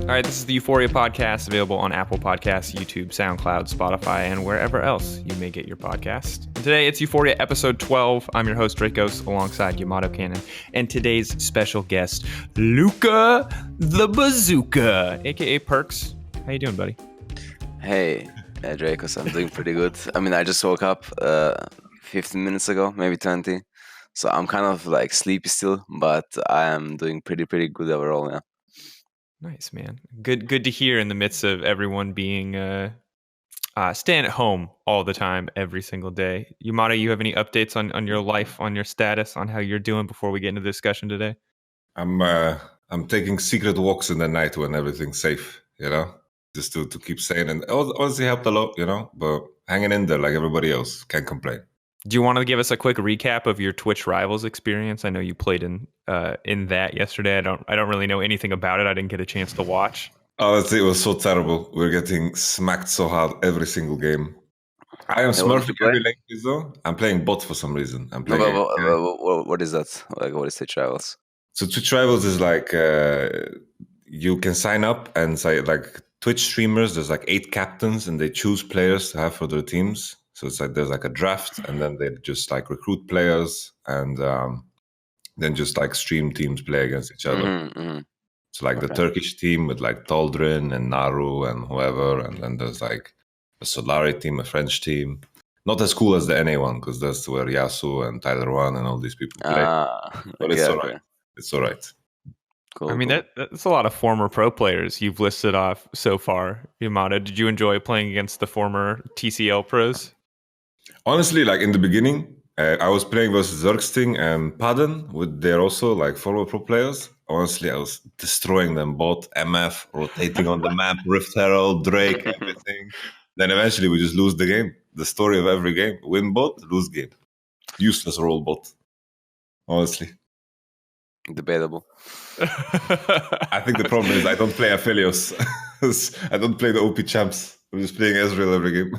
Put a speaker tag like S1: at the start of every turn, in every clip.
S1: All right, this is the Euphoria podcast, available on Apple Podcasts, YouTube, SoundCloud, Spotify, and wherever else you may get your podcast. And today, it's Euphoria episode 12. I'm your host, Jankos, alongside Yamato Cannon, and today's special guest, Luca the Bazooka, aka Perkz. How you doing, buddy?
S2: Hey, Jankos, I'm doing pretty good. I mean, I just woke up 15 minutes ago, maybe 20. So I'm kind of like sleepy still, but I am doing pretty good overall, yeah.
S1: Nice, man. Good to hear in the midst of everyone being staying at home all the time, every single day. Yamato, you have any updates on your life, on your status, on how you're doing before we get into the discussion today?
S3: I'm taking secret walks in the night when everything's safe, just to keep sane. And honestly helped a lot, but hanging in there like everybody else, can't complain.
S1: Do you want to give us a quick recap of your Twitch Rivals experience? I know you played in that yesterday. I don't really know anything about it. I didn't get a chance to watch.
S3: Honestly, it was so terrible. We're getting smacked so hard every single game. I am smurfing every lane though. I'm playing bot for some reason. I'm playing.
S2: What is that? Like, what is Twitch Rivals?
S3: So Twitch Rivals is like you can sign up and say like Twitch streamers. There's like 8 captains, and they choose players to have for their teams. So it's like there's like a draft, and then they just like recruit players, and then just like stream teams play against each other.
S2: Mm-hmm.
S3: So like the Turkish team with like Taldrin and Naru and whoever, and then there's like a Solari team, a French team. Not as cool as the NA one, because that's where Yasu and Tyler One and all these people play. But it's all right. It's all right.
S1: Cool, I mean, that's a lot of former pro players you've listed off so far, Yamato. Did you enjoy playing against the former TCL pros?
S3: Honestly, like in the beginning, I was playing versus Zergsting and Padden, they're also like former pro players. Honestly, I was destroying them both. MF, rotating on the map, Rift Herald, Drake, everything. Then eventually we just lose the game. The story of every game. Win bot, lose game. Useless role bot. Honestly.
S2: Debatable.
S3: I think the problem is I don't play Aphelios. I don't play the OP champs. I'm just playing Ezreal every game.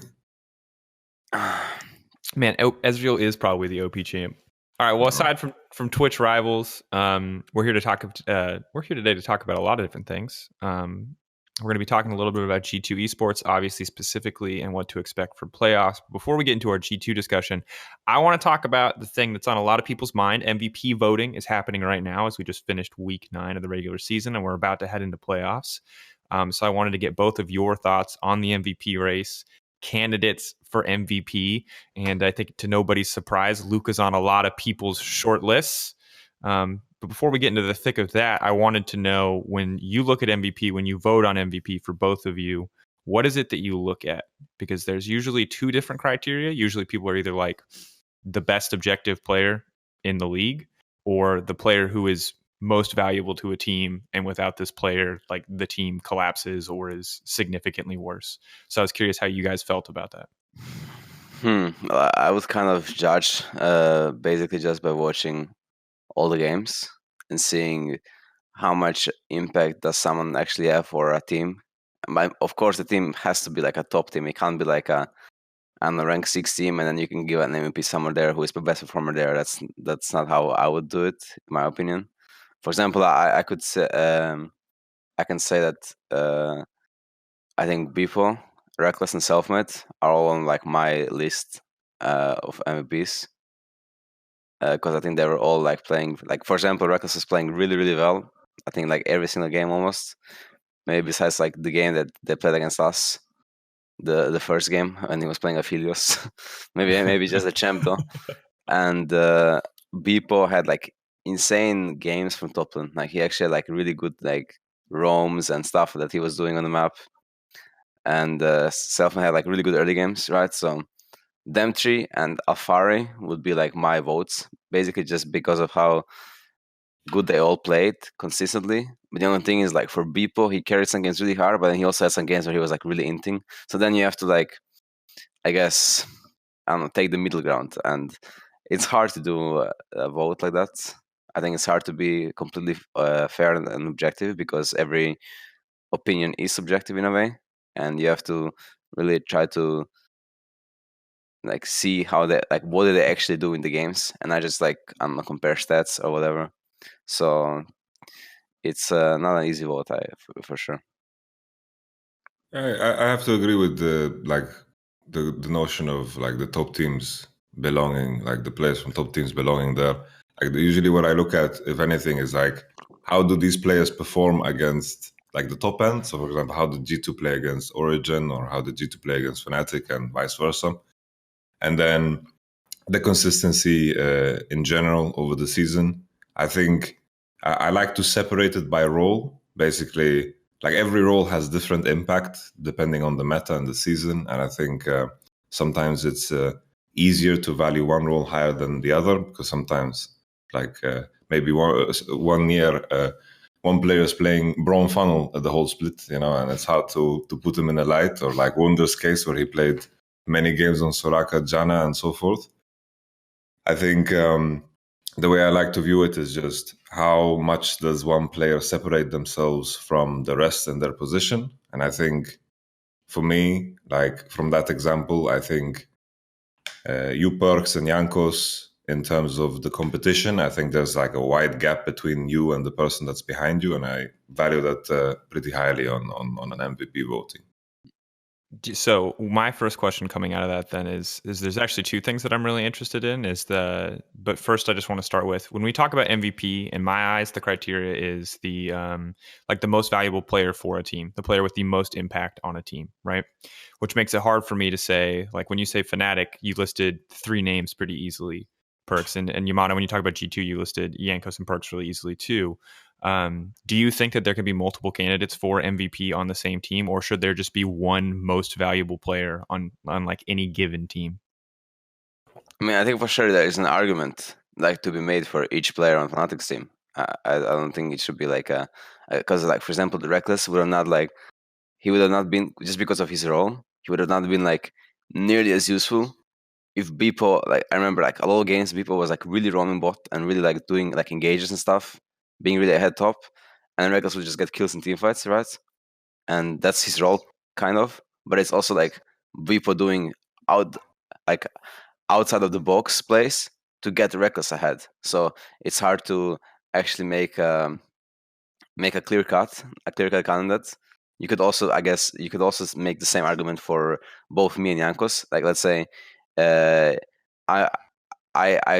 S1: Man, Ezreal is probably the OP champ. All right. Well, aside from Twitch Rivals, we're here today to talk about a lot of different things. We're going to be talking a little bit about G2 esports, obviously specifically, and what to expect for playoffs. Before we get into our G2 discussion, I want to talk about the thing that's on a lot of people's mind. MVP voting is happening right now as we just finished week 9 of the regular season, and we're about to head into playoffs. So I wanted to get both of your thoughts on the MVP race, candidates for MVP, and I think to nobody's surprise, Luca's on a lot of people's short lists. But before we get into the thick of that, I wanted to know, when you look at MVP, when you vote on MVP for both of you, what is it that you look at? Because there's usually 2 different criteria. Usually people are either like the best objective player in the league, or the player who is most valuable to a team, and without this player, like the team collapses or is significantly worse. So I was curious how you guys felt about that.
S2: I was kind of judged basically just by watching all the games and seeing how much impact does someone actually have for a team. Of course, the team has to be like a top team. It can't be like a rank 6 team, and then you can give an MVP somewhere there who is the best performer there. That's not how I would do it, in my opinion. For example, I could say I can say that I think Bwipo, Reckless, and Selfmade are all on like my list of MVPs. Because I think they were all like playing, like for example, Reckless is playing really well. I think like every single game almost. Maybe besides like the game that they played against us, the first game when he was playing Aphelios. maybe just a champ though. And Bwipo had like insane games from top lane. Like he actually had like really good like roams and stuff that he was doing on the map. And Selfmade had like really good early games, right? So them 3 and Alfari would be like my votes, basically just because of how good they all played consistently. But the only thing is, like for Bwipo, he carried some games really hard, but then he also had some games where he was like really inting. So then you have to like, I guess, I don't know, take the middle ground, and it's hard to do a vote like that. I think it's hard to be completely fair and objective, because every opinion is subjective in a way, and you have to really try to like see how they, like, what did they actually do in the games, and I just like, I don't know, compare stats or whatever. So it's not an easy vote, for sure.
S3: I have to agree with the notion of like the top teams belonging, like the players from top teams belonging there. Like usually what I look at, if anything, is like how do these players perform against like the top end? So for example, how did G2 play against Origin, or how did G2 play against Fnatic, and vice versa? And then the consistency in general over the season. I think I like to separate it by role. Basically, like every role has different impact depending on the meta and the season. And I think sometimes it's easier to value one role higher than the other, because sometimes like maybe one year one player is playing Braun Funnel the whole split, and it's hard to put him in a light, or like Wonder's case where he played many games on Soraka, Janna, and so forth. I think the way I like to view it is just how much does one player separate themselves from the rest in their position. And I think for me, like from that example, I think Perkz and Jankos, in terms of the competition, I think there's like a wide gap between you and the person that's behind you. And I value that pretty highly on an MVP voting.
S1: So my first question coming out of that then is there's actually two things that I'm really interested in. But first I just want to start with, when we talk about MVP, in my eyes, the criteria is the like the most valuable player for a team, the player with the most impact on a team, right? Which makes it hard for me to say, like when you say Fnatic, you listed 3 names pretty easily, Perkz, and Yamato. When you talk about G2, you listed Jankos and Perkz really easily too. Do you think that there can be multiple candidates for MVP on the same team, or should there just be one most valuable player on like any given team?
S2: I mean, I think for sure there is an argument like to be made for each player on Fnatic's team. I don't think it should be like because like for example, the Reckless would have not like he would have not been, just because of his role, he would have not been like nearly as useful if Bwipo, like I remember like a lot of games Bwipo was like really roaming bot and really like doing like engages and stuff, being really ahead top, and Reckless would just get kills in teamfights, right? And that's his role kind of, but it's also like Bwipo doing outside of the box plays to get Reckless ahead. So it's hard to actually make a clear cut candidate. You could also, I guess, make the same argument for both me and Jankos. Like, let's say, I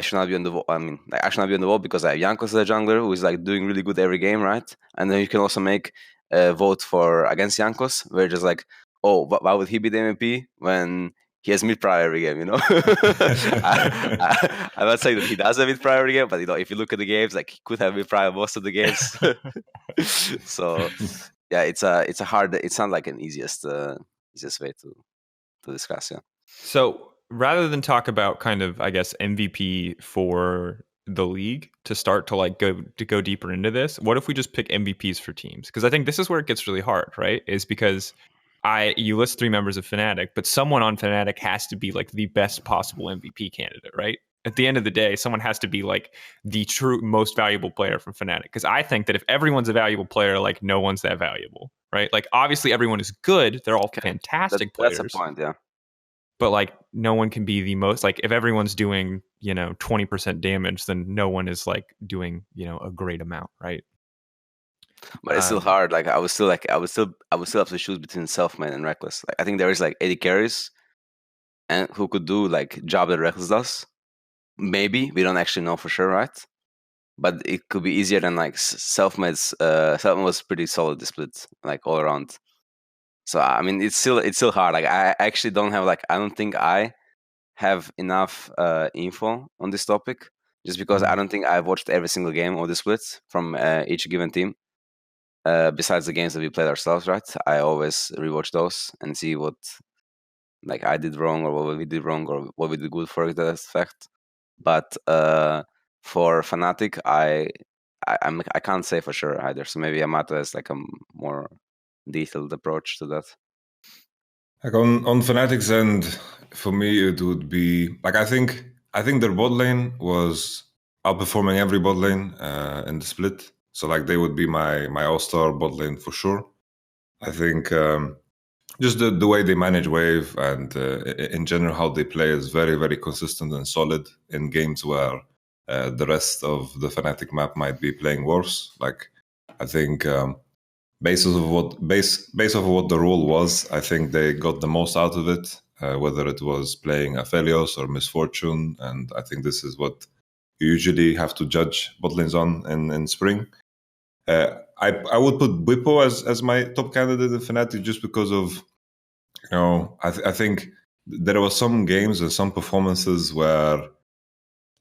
S2: should not be on the wall. I mean, like, I should not be on the wall because I have Jankos as a jungler who is like doing really good every game, right? And then you can also make a vote for against Jankos, where just like, oh, why would he be the MVP when he has mid prior every game? I'm not saying that he does have mid prior every game, but if you look at the games, like he could have mid prior most of the games. So yeah, it's hard. It's not like an easiest way to discuss. Yeah.
S1: So rather than talk about kind of, I guess, MVP for the league to start to like go deeper into this, what if we just pick MVPs for teams? Because I think this is where it gets really hard, right? Is because you list 3 members of Fnatic, but someone on Fnatic has to be like the best possible MVP candidate, right? At the end of the day, someone has to be like the true most valuable player from Fnatic. Because I think that if everyone's a valuable player, like no one's that valuable, right? Like obviously everyone is good; they're all fantastic players.
S2: That's a point, yeah.
S1: But like no one can be the most, like if everyone's doing 20% damage, then no one is like doing a great amount, right?
S2: But it's still hard. Like I would still have to choose between Selfmade and Reckless. Like I think there is like 80 carries, and who could do like job that Reckless does. Maybe we don't actually know for sure, right? But it could be easier than like Selfmade's. Selfmade was pretty solid this split, like all around. So I mean, it's still hard. Like I actually don't have I don't think I have enough info on this topic, just because I don't think I've watched every single game of the splits from each given team. Besides the games that we played ourselves, right? I always rewatch those and see what like I did wrong, or what we did wrong, or what we did good for that effect. But for Fnatic, I can't say for sure either. So maybe Yamato has like a more detailed approach to that.
S3: Like on Fnatic's end, for me it would be like I think their bot lane was outperforming every bot lane in the split. So like they would be my all-star bot lane for sure. I think just the way they manage wave and in general how they play is very, very consistent and solid in games where the rest of the Fnatic map might be playing worse. Like I think based off of what the role was, I think they got the most out of it, whether it was playing Aphelios or Misfortune, and I think this is what you usually have to judge bot lanes on in spring. I would put Bwipo as my top candidate in Fnatic just because of, I think there were some games and some performances where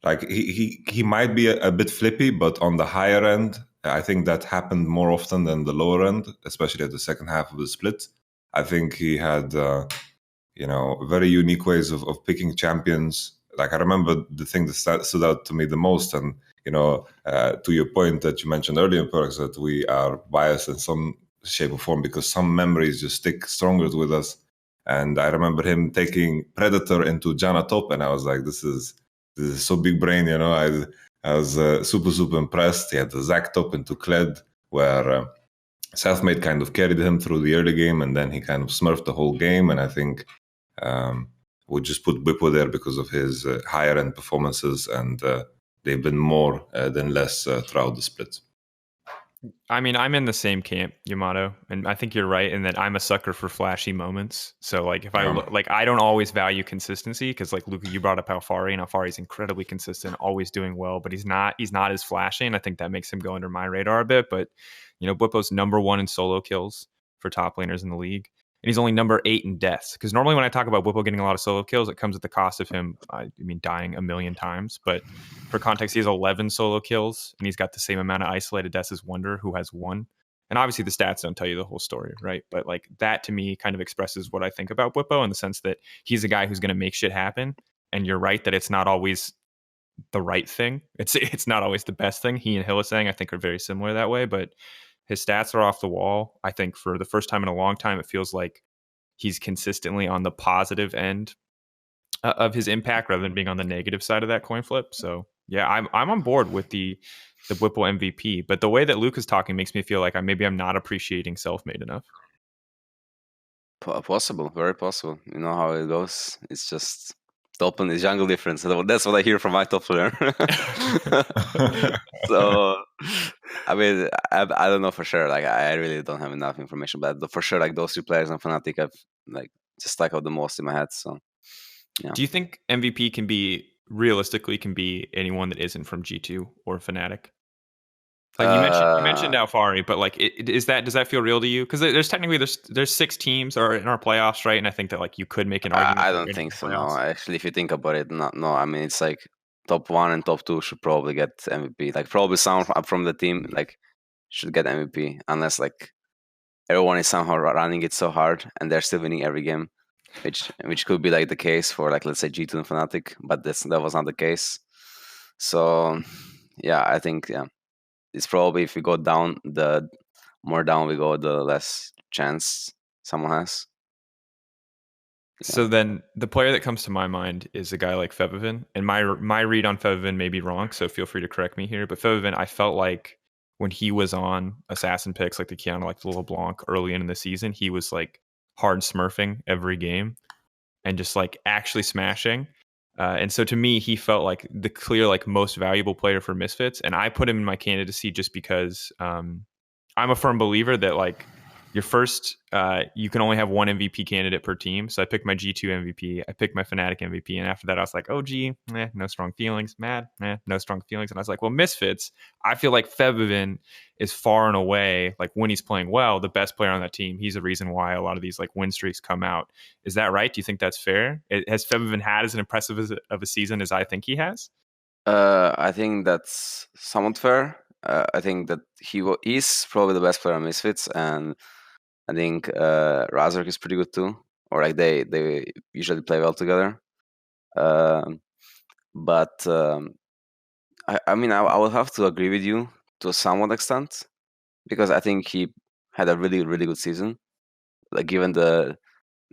S3: like he might be a bit flippy, but on the higher end, I think that happened more often than the lower end, especially at the second half of the split. I think he had very unique ways of picking champions. Like I remember the thing that stood out to me the most, and to your point that you mentioned earlier, Perkz, that we are biased in some shape or form because some memories just stick stronger with us. And I remember him taking Predator into Janna top, and I was like, this is so big brain, I was super impressed. He had the Zac top into Kled, where Selfmade kind of carried him through the early game, and then he kind of smurfed the whole game. And I think we just put Bwipo there because of his higher end performances, and they've been more than less throughout the split.
S1: I mean, I'm in the same camp, Yamato, and I think you're right in that I'm a sucker for flashy moments. So, like, if I don't always value consistency because, like, Luca, you brought up Alphari, and Alphari's incredibly consistent, always doing well, but he's not as flashy, and I think that makes him go under my radar a bit. But Bwipo's number 1 in solo kills for top laners in the league, and he's only number 8 in deaths. Because normally when I talk about Bwipo getting a lot of solo kills, it comes at the cost of him, dying a million times. But for context, he has 11 solo kills, and he's got the same amount of isolated deaths as Wonder, who has 1. And obviously the stats don't tell you the whole story, right? But like that to me kind of expresses what I think about Bwipo in the sense that he's a guy who's going to make shit happen. And you're right that it's not always the right thing. It's not always the best thing. He and Hylissang, I think, are very similar that way, but his stats are off the wall. I think for the first time in a long time, it feels like he's consistently on the positive end of his impact rather than being on the negative side of that coin flip. So yeah, I'm on board with the Bwipo MVP, but the way that Luke is talking makes me feel like I'm not appreciating Selfmade enough.
S2: Possible, very possible. You know how it goes. It's just top and the jungle difference. That's what I hear from my top player. So, I mean, I don't know for sure. Like, I really don't have enough information, but for sure, like those 2 players on Fnatic, I've like just stuck out the most in my head. So, yeah.
S1: Do you think MVP can be anyone that isn't from G2 or Fnatic? Like you mentioned Alphari, but like, does that feel real to you? Because there's 6 teams are in our playoffs, right? And I think that like you could make an argument.
S2: I don't think so. No, actually, if you think about it, no. I mean, it's like top 1 and top 2 should probably get MVP. Like probably someone from the team like should get MVP, unless like everyone is somehow running it so hard and they're still winning every game, which could be like the case for like let's say G2 and Fnatic, but that was not the case. So yeah, I think it's probably if we go down, the more down we go, the less chance someone has.
S1: So then the player that comes to my mind is a guy like Febiven, and my read on Febiven may be wrong, so feel free to correct me here. But Febiven, I felt like when he was on assassin picks like the Kiana, like the LeBlanc early in the season, he was like hard smurfing every game and just like actually smashing. And so to me, he felt like the clear like most valuable player for Misfits, and I put him in my candidacy just because I'm a firm believer that like your first, you can only have 1 MVP candidate per team. So I picked my G2 MVP, I picked my Fnatic MVP, and after that I was like, no strong feelings. Mad, no strong feelings. And I was like, well, Misfits, I feel like Febiven is far and away, like when he's playing well, the best player on that team. He's the reason why a lot of these like win streaks come out. Is that right? Do you think that's fair? Has Febiven had as an impressive of a season as I think he has?
S2: I think that's somewhat fair. I think that he's probably the best player on Misfits, and I think Razork is pretty good too, or like they usually play well together. But I mean, I will have to agree with you to a somewhat extent, because I think he had a really, really good season. Like given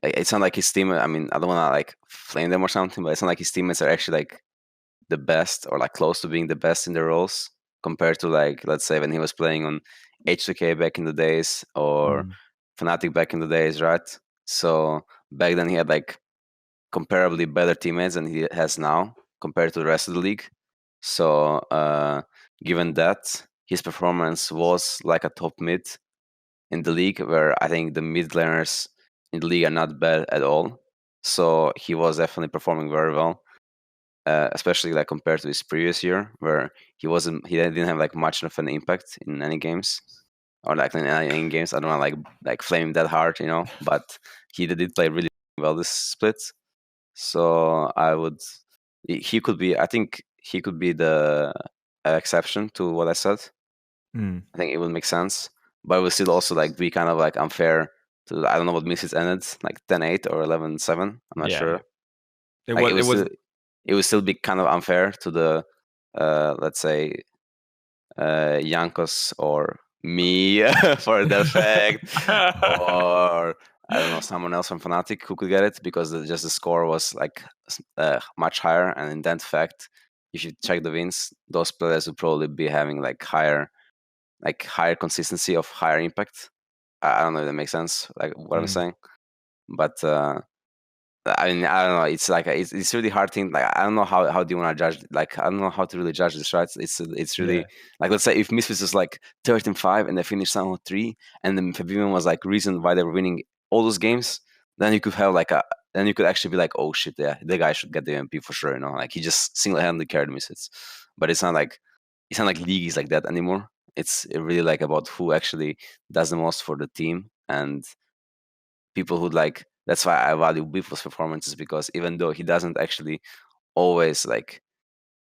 S2: it's not like his team. I mean, I don't want to like flame them or something, but it's not like his teammates are actually like the best or like close to being the best in their roles compared to like, let's say, when he was playing on H2K back in the days or Fnatic back in the days, right? So back then he had like comparably better teammates than he has now compared to the rest of the league. So given that, his performance was like a top mid, in the league, where I think the mid laners in the league are not bad at all. So he was definitely performing very well, especially like compared to his previous year, where he didn't have like much of an impact in any games, or like in any games. I don't want to like flame him that hard, but he did play really well this split. So he could be. I think he could be the exception to what I said. I think it would make sense, but it would still also like be kind of like unfair to, I don't know what misses ended, like 10-8 or 11-7. I'm not sure.
S1: It
S2: would still be kind of unfair to the let's say Jankos or me for that fact, or I don't know, someone else from Fnatic who could get it, because the score was like much higher. And in that fact, if you check the wins, those players would probably be having like higher consistency of higher impact. I don't know if that makes sense, like what I'm saying, but I mean, I don't know. It's like it's really hard thing. Like, I don't know how do you want to judge. Like, I don't know how to really judge this, right? It's really like, let's say if Misfits was like 13-5 and they finished somehow 3, and then Febiven was like reason why they were winning all those games, then you could have like then you could actually be like, oh shit, yeah, the guy should get the MVP for sure. Like he just single-handedly carried Misfits. But it's not like league is like that anymore. It's really like about who actually does the most for the team, and people who like. That's why I value Bwipo's performances, because even though he doesn't actually always like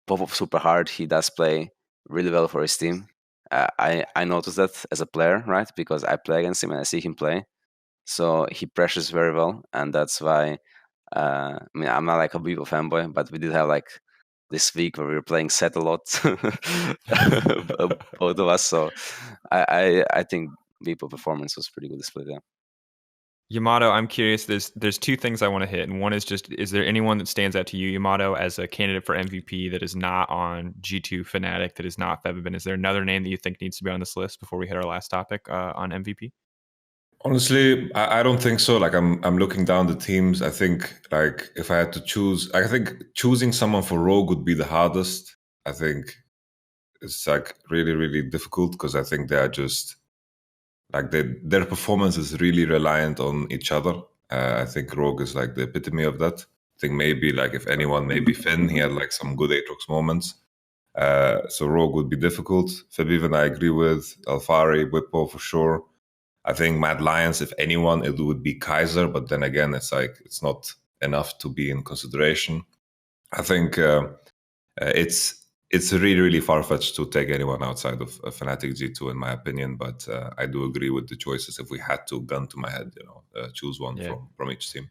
S2: pop up super hard, he does play really well for his team. I noticed that as a player, right? Because I play against him and I see him play. So he pressures very well, and that's why. I mean, I'm not like a Bwipo fanboy, but we did have like this week where we were playing set a lot, both of us. So I think Bwipo performance was pretty good this play. Yeah.
S1: Yamato, I'm curious. There's two things I want to hit, and one is just, is there anyone that stands out to you, Yamato, as a candidate for MVP that is not on G2 Fnatic, that is not Febiven? Is there another name that you think needs to be on this list before we hit our last topic on MVP?
S3: Honestly, I don't think so. Like I'm looking down the teams. I think like if I had to choose, I think choosing someone for Rogue would be the hardest. I think it's like really, really difficult, because I think they are just like their performance is really reliant on each other. I think Rogue is like the epitome of that. I think maybe like if anyone, maybe Finn, he had like some good Aatrox moments. So Rogue would be difficult. Febiven, I agree with. Alphari, Bwipo for sure. I think Mad Lions, if anyone, it would be Kaiser. But then again, it's like it's not enough to be in consideration. I think it's really, really far-fetched to take anyone outside of Fnatic G2, in my opinion. But I do agree with the choices. If we had to, gun to my head, choose one from each team.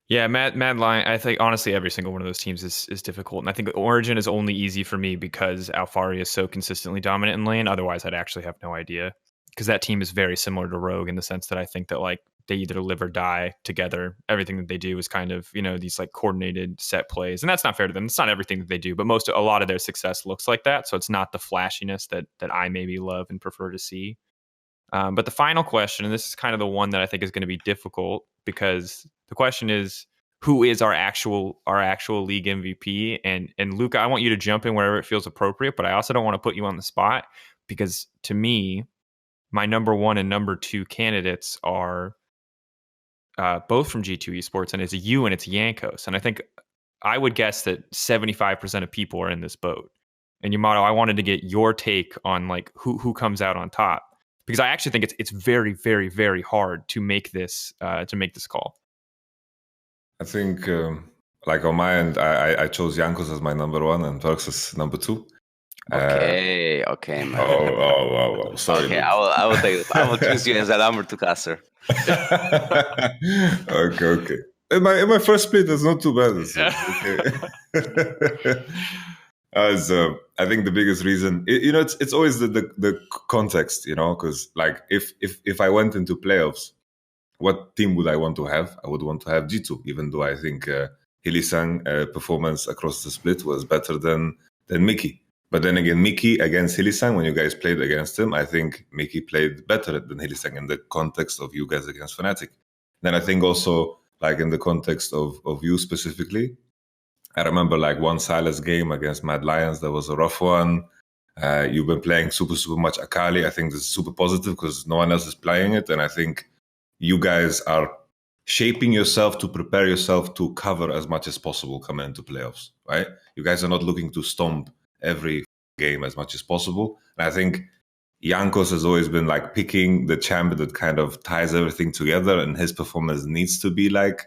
S1: Yeah, Mad Lion, I think honestly every single one of those teams is difficult. And I think Origin is only easy for me because Alphari is so consistently dominant in lane. Otherwise, I'd actually have no idea. Because that team is very similar to Rogue in the sense that I think that like they either live or die together. Everything that they do is kind of, these like coordinated set plays. And that's not fair to them. It's not everything that they do, but a lot of their success looks like that. So it's not the flashiness that I maybe love and prefer to see. But the final question, and this is kind of the one that I think is going to be difficult, because the question is, who is our actual league MVP? And Luca, I want you to jump in wherever it feels appropriate, but I also don't want to put you on the spot, because to me, my number 1 and number 2 candidates are both from G2 esports, and it's you and it's Jankos. And I think I would guess that 75% of people are in this boat. And Yamato, I wanted to get your take on like who comes out on top, because I actually think it's very, very, very hard to make this call.
S3: I think like on my end, I chose Jankos as my number 1 and Perkz as number 2.
S2: Okay, man.
S3: Oh, sorry.
S2: Okay, I will take it. I will choose you as a number 2 caster.
S3: Okay. In my first split, it's not too bad. Okay. I think the biggest reason, it's always the context, because like if I went into playoffs, what team would I want to have? I would want to have G2, even though I think Hylissang performance across the split was better than Mickey. But then again, Mickey against Hylissang, when you guys played against him, I think Mickey played better than Hylissang in the context of you guys against Fnatic. Then I think also, like in the context of you specifically, I remember like one Silas game against Mad Lions, that was a rough one. You've been playing super much Akali. I think this is super positive because no one else is playing it. And I think you guys are shaping yourself to prepare yourself to cover as much as possible coming into playoffs, right? You guys are not looking to stomp every game as much as possible. And I think Jankos has always been like picking the champion that kind of ties everything together, and his performance needs to be like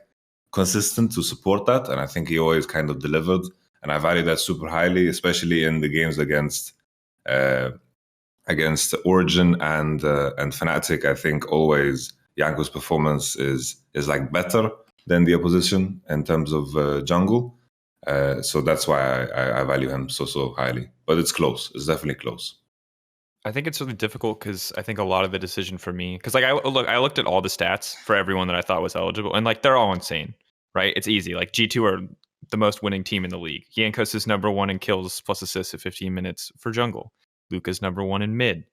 S3: consistent to support that. And I think he always kind of delivered. And I value that super highly, especially in the games against Origin and Fnatic. I think always Jankos' performance is like better than the opposition in terms of jungle. So that's why I value him so highly. But it's close. It's definitely close.
S1: I think it's really difficult because I think a lot of the decision for me, because like I looked at all the stats for everyone that I thought was eligible, and like they're all insane, right? It's easy. Like G2 are the most winning team in the league. Jankos is number 1 in kills plus assists at 15 minutes for jungle. Luca's number 1 in mid.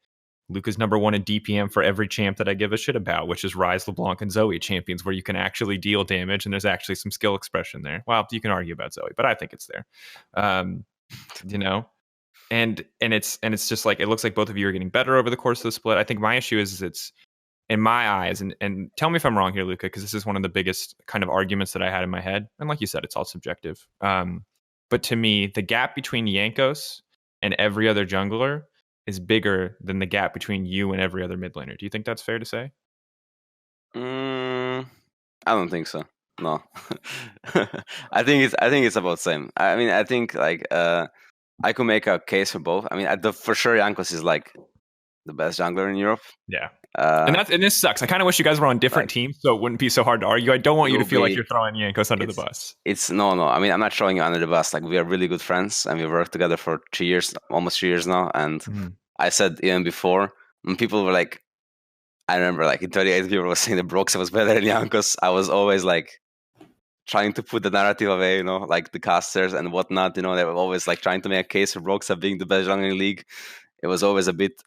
S1: Luca's number 1 in DPM for every champ that I give a shit about, which is Ryze, LeBlanc, and Zoe champions, where you can actually deal damage and there's actually some skill expression there. Well, you can argue about Zoe, but I think it's there. You know. And it's just like, it looks like both of you are getting better over the course of the split. I think my issue is it's, in my eyes, and tell me if I'm wrong here, Luca, because this is one of the biggest kind of arguments that I had in my head. And like you said, it's all subjective. But to me, the gap between Jankos and every other jungler is bigger than the gap between you and every other mid laner. Do you think that's fair to say?
S2: I don't think so. No. I think it's about the same. I mean, I think like I could make a case for both. I mean, for sure, Jankos is like the best jungler in Europe.
S1: Yeah, and this sucks. I kind of wish you guys were on different teams, so it wouldn't be so hard to argue. I don't want you to feel like you're throwing Jankos under the bus.
S2: It's no. I mean, I'm not throwing you under the bus. Like, we are really good friends, and we worked together for 3 years, almost 3 years now. And I said even before, when people were like, I remember like in 38, people were saying that Broxah was better than Jankos. I was always like trying to put the narrative away, you know, like the casters and whatnot, you know, they were always like trying to make a case for Broxah being the best jungler in the league. It was always a bit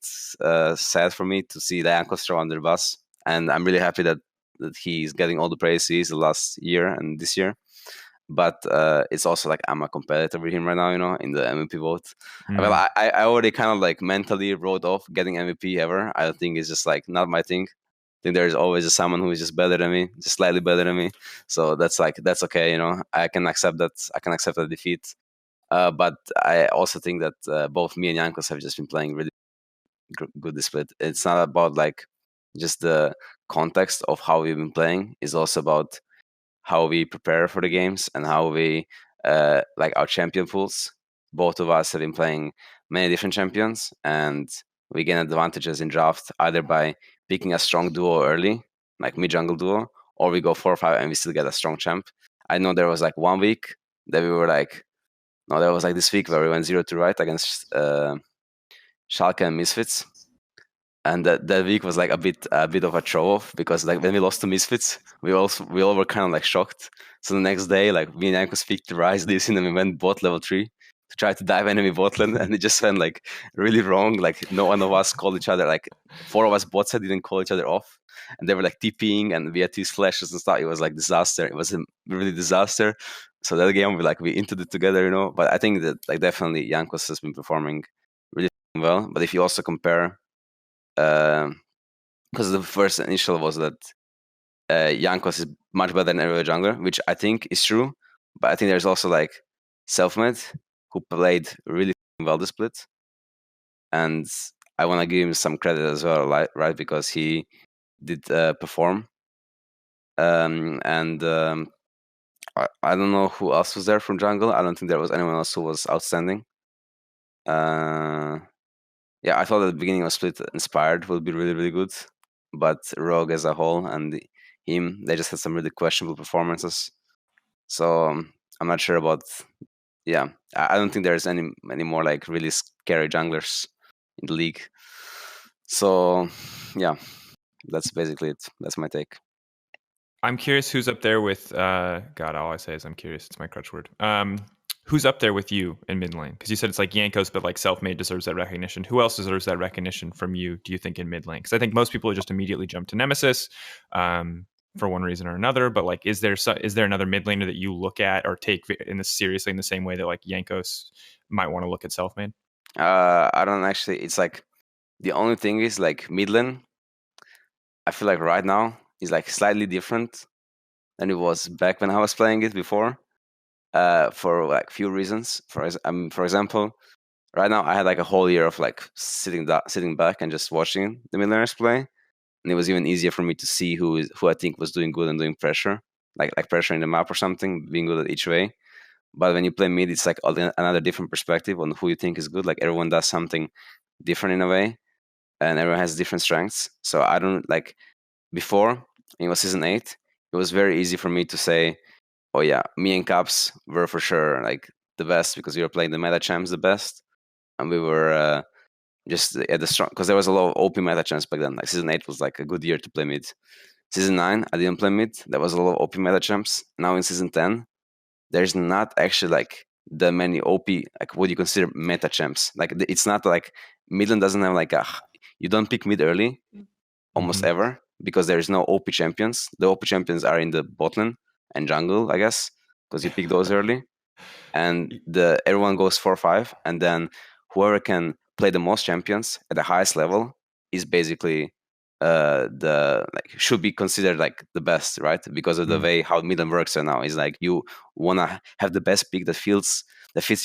S2: sad for me to see the Jankos throw under the bus, and I'm really happy that he's getting all the praise he's the last year and this year. But it's also like I'm a competitor with him right now, you know, in the MVP vote. Well, I already kind of like mentally wrote off getting MVP ever. I think it's just like not my thing. I think there's always someone who is just better than me, just slightly better than me. So that's okay, you know. I can accept that. I can accept the defeat. But I also think that both me and Jankos have just been playing really good this split. It's not about like just the context of how we've been playing. It's also about how we prepare for the games and how we like our champion pools. Both of us have been playing many different champions, and we gain advantages in draft either by picking a strong duo early, like mid-jungle duo, or we go 4-5 and we still get a strong champ. I know there was like 1 week that we were like, no, there was like this week where we went 0-2 right against Schalke and Misfits. And that week was like a bit of a throw off, because like when we lost to Misfits, we all were kind of like shocked. So the next day, like me and Jankos picked the Ryze this, and we went bot level 3 to try to dive enemy bot lane, and it just went like really wrong. Like no one of us called each other. Like 4 of us bots didn't call each other off, and they were like TPing, and we had these flashes and stuff. It was like disaster. It was a really disaster. So that game we entered it together, you know. But I think that like definitely Jankos has been performing really well. But if you also compare, because the first initial was that Jankos is much better than every jungler, which I think is true. But I think there's also like Selfmade, who played really well the split, and I want to give him some credit as well, right? Because he did perform. I don't know who else was there from jungle. I don't think there was anyone else who was outstanding. Yeah, I thought at the beginning of split Inspired would be really, really good, but Rogue as a whole and they just had some really questionable performances. So I'm not sure about. Yeah, I don't think there's any more like really scary junglers in the league. So yeah, that's basically it. That's my take.
S1: I'm curious who's up there with God, all I say is I'm curious. It's my crutch word. Who's up there with you in mid lane? Because you said it's like Jankos, but like Selfmade deserves that recognition. Who else deserves that recognition from you, do you think, in mid lane? Because I think most people just immediately jump to Nemesis for one reason or another. But like, is there another mid laner that you look at or take seriously in the same way that like Jankos might want to look at Selfmade?
S2: I don't actually. It's like the only thing is like mid lane. I feel like right now is like slightly different than it was back when I was playing it before. For like few reasons. For example, right now I had like a whole year of like sitting back and just watching the mid laners play, and it was even easier for me to see who I think was doing good and doing pressure, like pressure in the map or something, being good at each way. But when you play mid, it's like another different perspective on who you think is good. Like everyone does something different in a way, and everyone has different strengths. So I don't like before it was season 8. It was very easy for me to say, "Oh yeah, me and Caps were for sure like the best because we were playing the meta champs the best, and we were just at the strong because there was a lot of OP meta champs back then. Like season 8 was like a good year to play mid. Season 9, I didn't play mid. There was a lot of OP meta champs. Now in season 10, there's not actually like that many OP, like what you consider meta champs. Like it's not like Midland doesn't have like you don't pick mid early almost ever because there is no OP champions. The OP champions are in the bot lane and jungle, I guess, because you pick those early. And everyone goes 4-5, and then whoever can play the most champions at the highest level is basically should be considered like the best, right? Because of the way how Midland works right now is like you wanna have the best pick that fits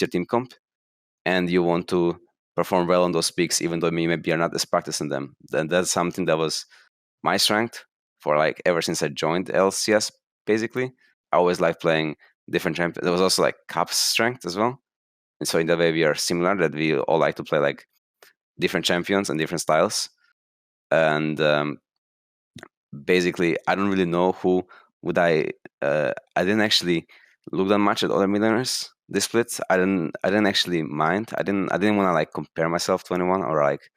S2: your team comp, and you want to perform well on those picks, even though maybe you're not as practiced in them. Then that's something that was my strength for like ever since I joined LCS. Basically, I always liked playing different champions. There was also like Cap's strength as well, and so in that way we are similar. That we all like to play like different champions and different styles. And basically, I don't really know who would I didn't actually look that much at other millionaires. This split, I didn't actually mind. I didn't want to like compare myself to anyone or like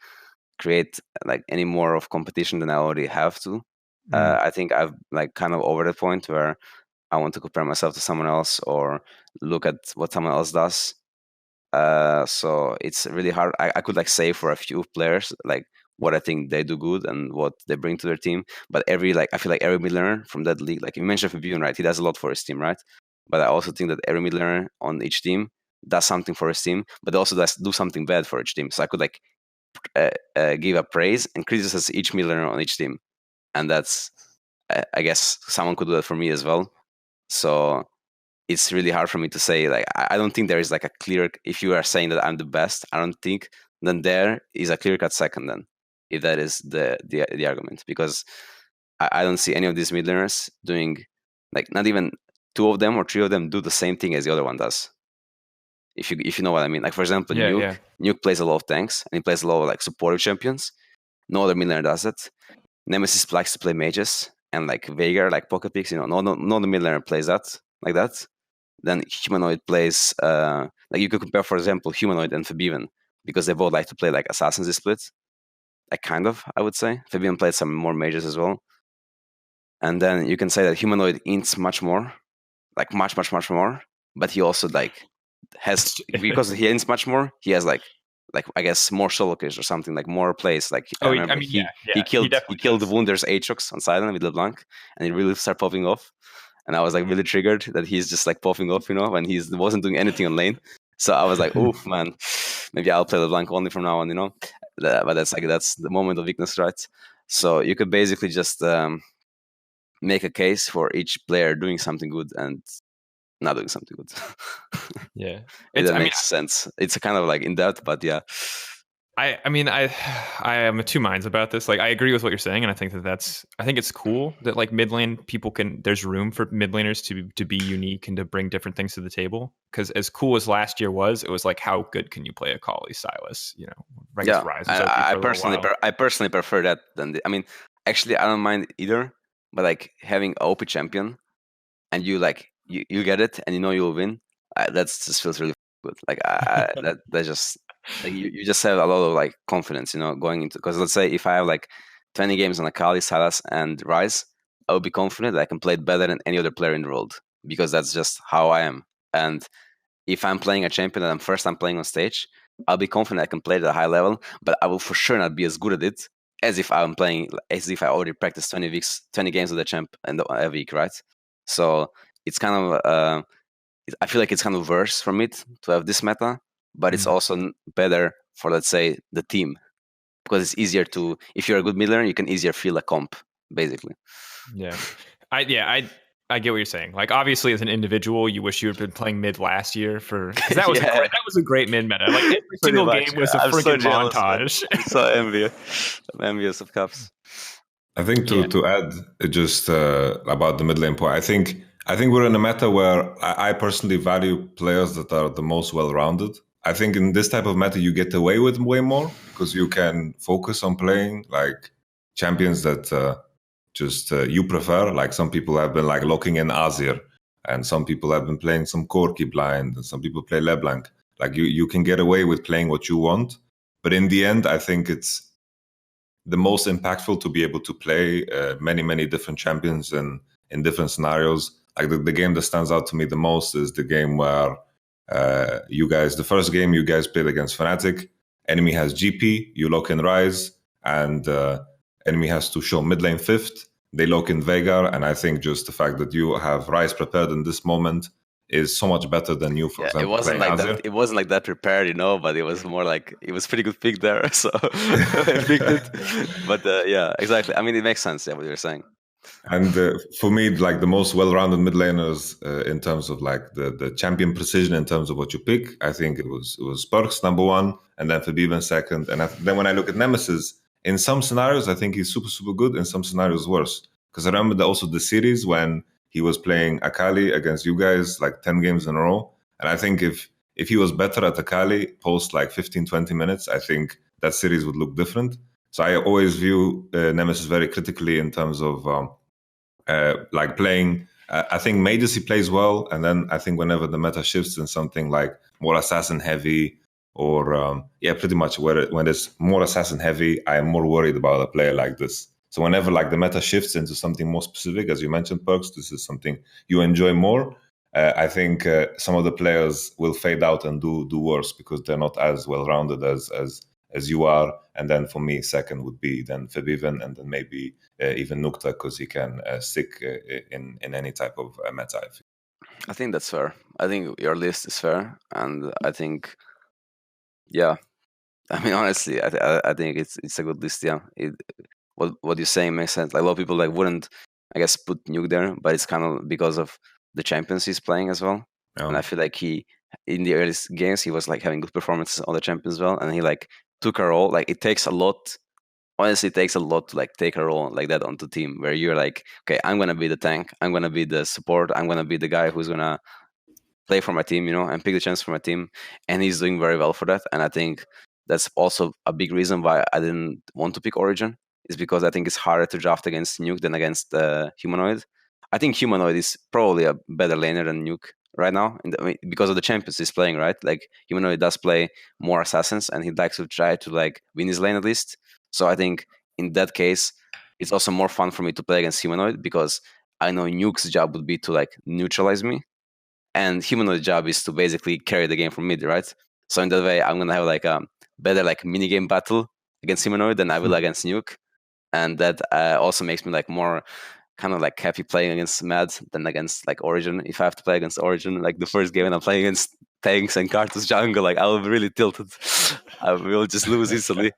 S2: create like any more of competition than I already have to. I think I've like kind of over the point where I want to compare myself to someone else or look at what someone else does. So it's really hard. I could like say for a few players like what I think they do good and what they bring to their team. But I feel like every mid laner from that league, like you mentioned Febiven, right? He does a lot for his team, right? But I also think that every mid laner on each team does something for his team, but also does do something bad for each team. So I could like give a praise and criticize each mid laner on each team, and that's I guess someone could do that for me as well. So it's really hard for me to say. Like I don't think there is like a clear. If you are saying that I'm the best, I don't think then there is a clear cut second. Then if that is the argument, because I don't see any of these mid laners doing like not even 2 of them or 3 of them do the same thing as the other one does. If you know what I mean. Like for example, Nuke plays a lot of tanks and he plays a lot of like supportive champions. No other mid laner does that. Nemesis likes to play mages and like Veigar like pocket picks. You know, no the mid laner plays that like that. Then Humanoid plays like you could compare, for example, Humanoid and Febiven because they both like to play like assassins split. Like kind of, I would say. Febiven played some more mages as well. And then you can say that Humanoid ints much more, like much more. But he also like has because he ints much more. He has like I guess more solo kills or something, like more plays. Like he killed the Wunder's Aatrox on Silent with LeBlanc, and he really started popping off. And I was like really triggered that he's just like popping off, you know, when he wasn't doing anything on lane. So I was like, oof, man, maybe I'll play LeBlanc only from now on, you know. But that's the moment of weakness, right? So you could basically just make a case for each player doing something good and not doing something good.
S1: Yeah,
S2: it makes sense. It's kind of like in depth, but yeah.
S1: I am of two minds about this. Like I agree with what you're saying, and I think I think it's cool that like mid lane people there's room for mid laners to be unique and to bring different things to the table. Because as cool as last year was, it was like how good can you play a Kali Sylas? You know, Rise
S2: I personally prefer that than actually I don't mind either. But like having an OP champion, and you like you get it, and you know you'll win. That just feels really good. Like that just. Like you just have a lot of like confidence, you know, going into, because let's say if I have like 20 games on Akali, Sylas, and Rise, I will be confident that I can play it better than any other player in the world because that's just how I am. And if I'm playing a champion that I'm playing on stage, I'll be confident I can play it at a high level, but I will for sure not be as good at it as if I already practiced 20 games with the champ and a week, right? So it's kind of I feel like it's kind of worse for me to have this meta. But it's also better for let's say the team, because it's easier to, if you're a good mid laner, you can easier feel a comp basically.
S1: Yeah, I get what you're saying. Like, obviously, as an individual, you wish you had been playing mid last year because that was
S2: Yeah.
S1: that was a great mid meta. Like, every
S2: Pretty
S1: single
S2: much.
S1: game was a
S2: I'm so
S1: freaking
S2: jealous, man.
S1: montage.
S2: I'm so envious. I'm envious of Caps.
S3: I think
S1: Yeah.
S3: to add just about the mid lane point, I think we're in a meta where I personally value players that are the most well-rounded. I think in this type of meta you get away with way more because you can focus on playing like champions that you prefer. Like some people have been like locking in Azir, and some people have been playing some Corki blind, and some people play LeBlanc. Like you can get away with playing what you want, but in the end, I think it's the most impactful to be able to play many different champions in different scenarios. Like the game that stands out to me the most is the game where the first game you guys played against Fnatic, enemy has GP, you lock in Ryze, and enemy has to show mid lane 5th, they lock in Veigar, and I think just the fact that you have Ryze prepared in this moment is so much better than you, for example.
S2: It wasn't
S3: playing
S2: like
S3: Azir.
S2: that. It wasn't like that prepared, but it was more like it was pretty good pick there, so I picked it. But yeah, exactly. I mean, it makes sense. Yeah, what you're saying.
S3: And for me, like the most well-rounded mid laners in terms of like the champion precision in terms of what you pick, I think it was Perkz number 1, and then Febiven second. And then when I look at Nemesis, in some scenarios, I think he's super good. In some scenarios, worse. Because I remember also the series when he was playing Akali against you guys like 10 games in a row. And I think if he was better at Akali post like 15-20 minutes, I think that series would look different. So I always view Nemesis very critically in terms of like playing. I think mages he plays well, and then I think whenever the meta shifts in something like more assassin heavy, or pretty much when it's more assassin heavy, I am more worried about a player like this. So whenever like the meta shifts into something more specific, as you mentioned, Perkz, this is something you enjoy more. I think some of the players will fade out and do worse because they're not as well rounded as you are. And then for me, second would be then Febiven, and then maybe even Nukta, because he can stick in any type of meta.
S2: I think that's fair. I think your list is fair, and I think, yeah. I mean, honestly, I think it's a good list. Yeah, what you're saying makes sense. Like a lot of people like wouldn't, I guess, put Nuke there, but it's kind of because of the champions he's playing as well.
S3: Yeah.
S2: And I feel like he, in the early games, he was like having good performances on the champions as well, and he like took a role. Like it takes a lot. Honestly, it takes a lot to like take a role like that onto team where you're like, okay, I'm gonna be the tank, I'm gonna be the support, I'm gonna be the guy who's gonna play for my team, and pick the chance for my team. And he's doing very well for that. And I think that's also a big reason why I didn't want to pick Origin, is because I think it's harder to draft against Nuke than against Humanoid. I think Humanoid is probably a better laner than Nuke right now, because of the champions he's playing, right? Like Humanoid does play more assassins, and he likes to try to like win his lane at least. So I think in that case, it's also more fun for me to play against Humanoid because I know Nuke's job would be to like neutralize me, and Humanoid's job is to basically carry the game from mid, right? So in that way, I'm gonna have like a better like minigame battle against Humanoid than I will against Nuke, and that also makes me like more kind of like happy playing against Mad than against like Origin. If I have to play against Origin, like the first game and I'm playing against tanks and Karthus jungle, like I will be really tilted. I will just lose easily.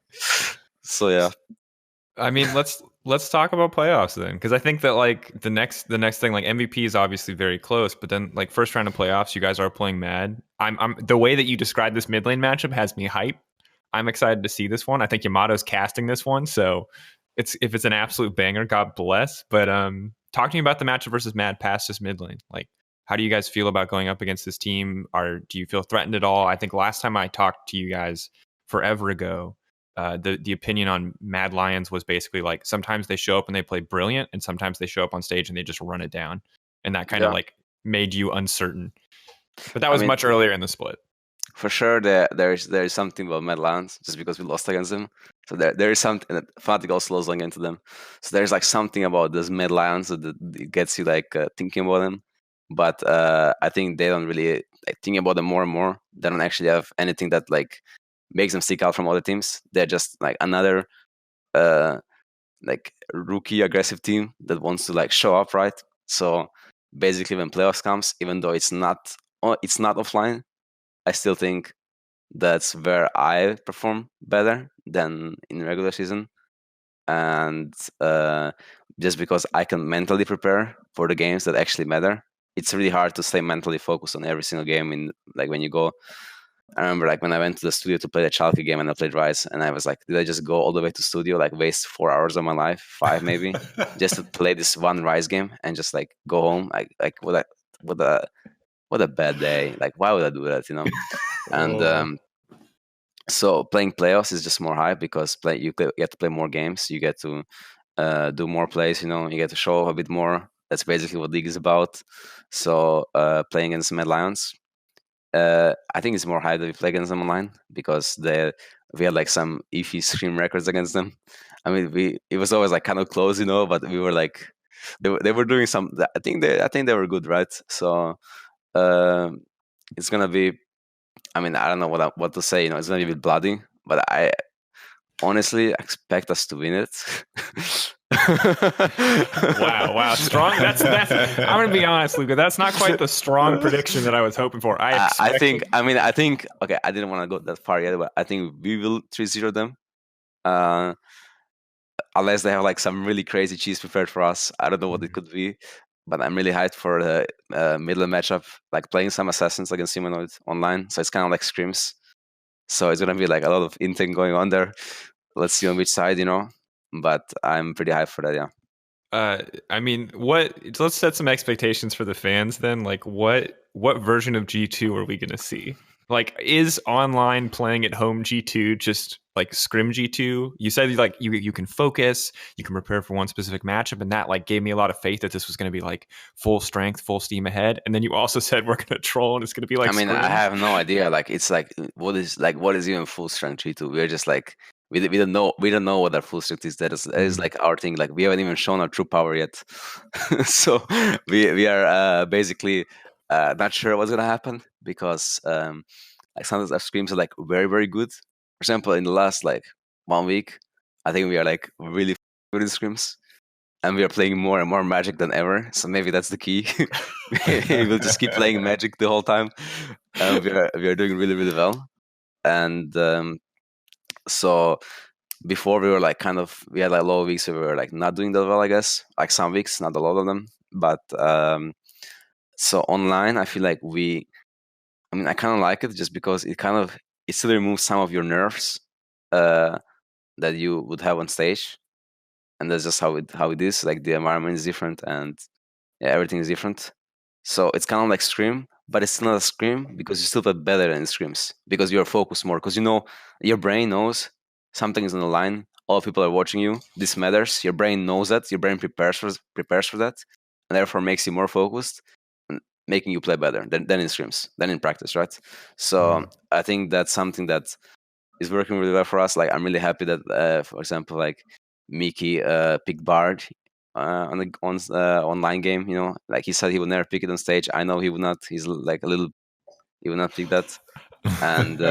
S2: So yeah.
S1: I mean, let's talk about playoffs then, because I think that like the next thing, like MVP is obviously very close, but then like first round of playoffs, you guys are playing Mad. I'm the way that you described this mid lane matchup has me hype. I'm excited to see this one. I think Yamato's casting this one, so if it's an absolute banger, God bless. But talk to me about the matchup versus Mad past this mid lane. Like, how do you guys feel about going up against this team? Do you feel threatened at all? I think last time I talked to you guys forever ago, the opinion on Mad Lions was basically like sometimes they show up and they play brilliant, and sometimes they show up on stage and they just run it down, and that kind of like made you uncertain. But that was much earlier in the split.
S2: For sure, there is something about Mad Lions just because we lost against them. So there is something that Fnatic also lost against them. So there's like something about this Mad Lions that it gets you like thinking about them. But I think they don't really like, think about them more and more. They don't actually have anything that like makes them stick out from other teams. They're just like another like rookie aggressive team that wants to like show up, right? So basically, when playoffs comes, even though it's not offline, I still think That's where I perform better than in regular season, and just because I can mentally prepare for the games that actually matter. It's really hard to stay mentally focused on every single game. In like when you go, I remember like when I went to the studio to play the Schalke game and I played Rise, and I was like, did I just go all the way to studio, like waste 4 hours of my life, 5 maybe, just to play this one Rise game and just like go home? Like what a bad day. Like why would I do that? And so playing playoffs is just more hype because you get to play more games, you get to do more plays, you get to show off a bit more. That's basically what league is about. So playing against Mad Lions, I think it's more hype that we play against them online because we had like some EFI scream records against them. I mean, it was always like kind of close, but we were like they were doing some. I think they were good, right? So it's gonna be. I mean, I don't know what to say. It's gonna be a bit bloody, but I honestly expect us to win it.
S1: Wow, strong. That's. I'm gonna be honest, Luca. That's not quite the strong prediction that I was hoping for. I think.
S2: Okay, I didn't want to go that far yet, but I think we will 3-0 them. Unless they have like some really crazy cheese prepared for us. I don't know what it could be, but I'm really hyped for the middle matchup, like playing some assassins against humanoid online. So it's kind of like scrims. So it's gonna be like a lot of inting going on there. Let's see on which side, But I'm pretty hyped for that, yeah.
S1: I mean, let's set some expectations for the fans then. Like what version of G2 are we gonna see? Like, is online playing at home G2 just like scrim G2? You said like you can focus, you can prepare for one specific matchup, and that like gave me a lot of faith that this was going to be like full strength, full steam ahead. And then you also said we're going to troll and it's going to be like.
S2: I mean, scrim. I have no idea. Like, it's like what is even full strength G2? We're just like we don't know what our full strength is. That is like our thing. Like we haven't even shown our true power yet. So we are basically not sure what's gonna happen because like sometimes our scrims are like very, very good. For example, in the last like 1 week, I think we are like really good in scrims, and we are playing more and more Magic than ever. So maybe that's the key. We'll just keep playing Magic the whole time. We are doing really, really well, and so before we were like we had like low weeks where we were like not doing that well, I guess, like some weeks, not a lot of them, but so online I feel like I kind of like it just because it still removes some of your nerves that you would have on stage, and that's just how it is. Like the environment is different, and everything is different. So it's kind of like scrim, but it's not a scrim because you still play better in scrims because you're focused more. Because your brain knows something is on the line. All people are watching you. This matters. Your brain knows that. Your brain prepares for that, and therefore makes you more focused, making you play better than in scrims, than in practice, right? So I think that's something that is working really well for us. Like I'm really happy that, for example, like Miki picked Bard on the online game. Like he said he would never pick it on stage. I know he would not. He's like he would not pick that. And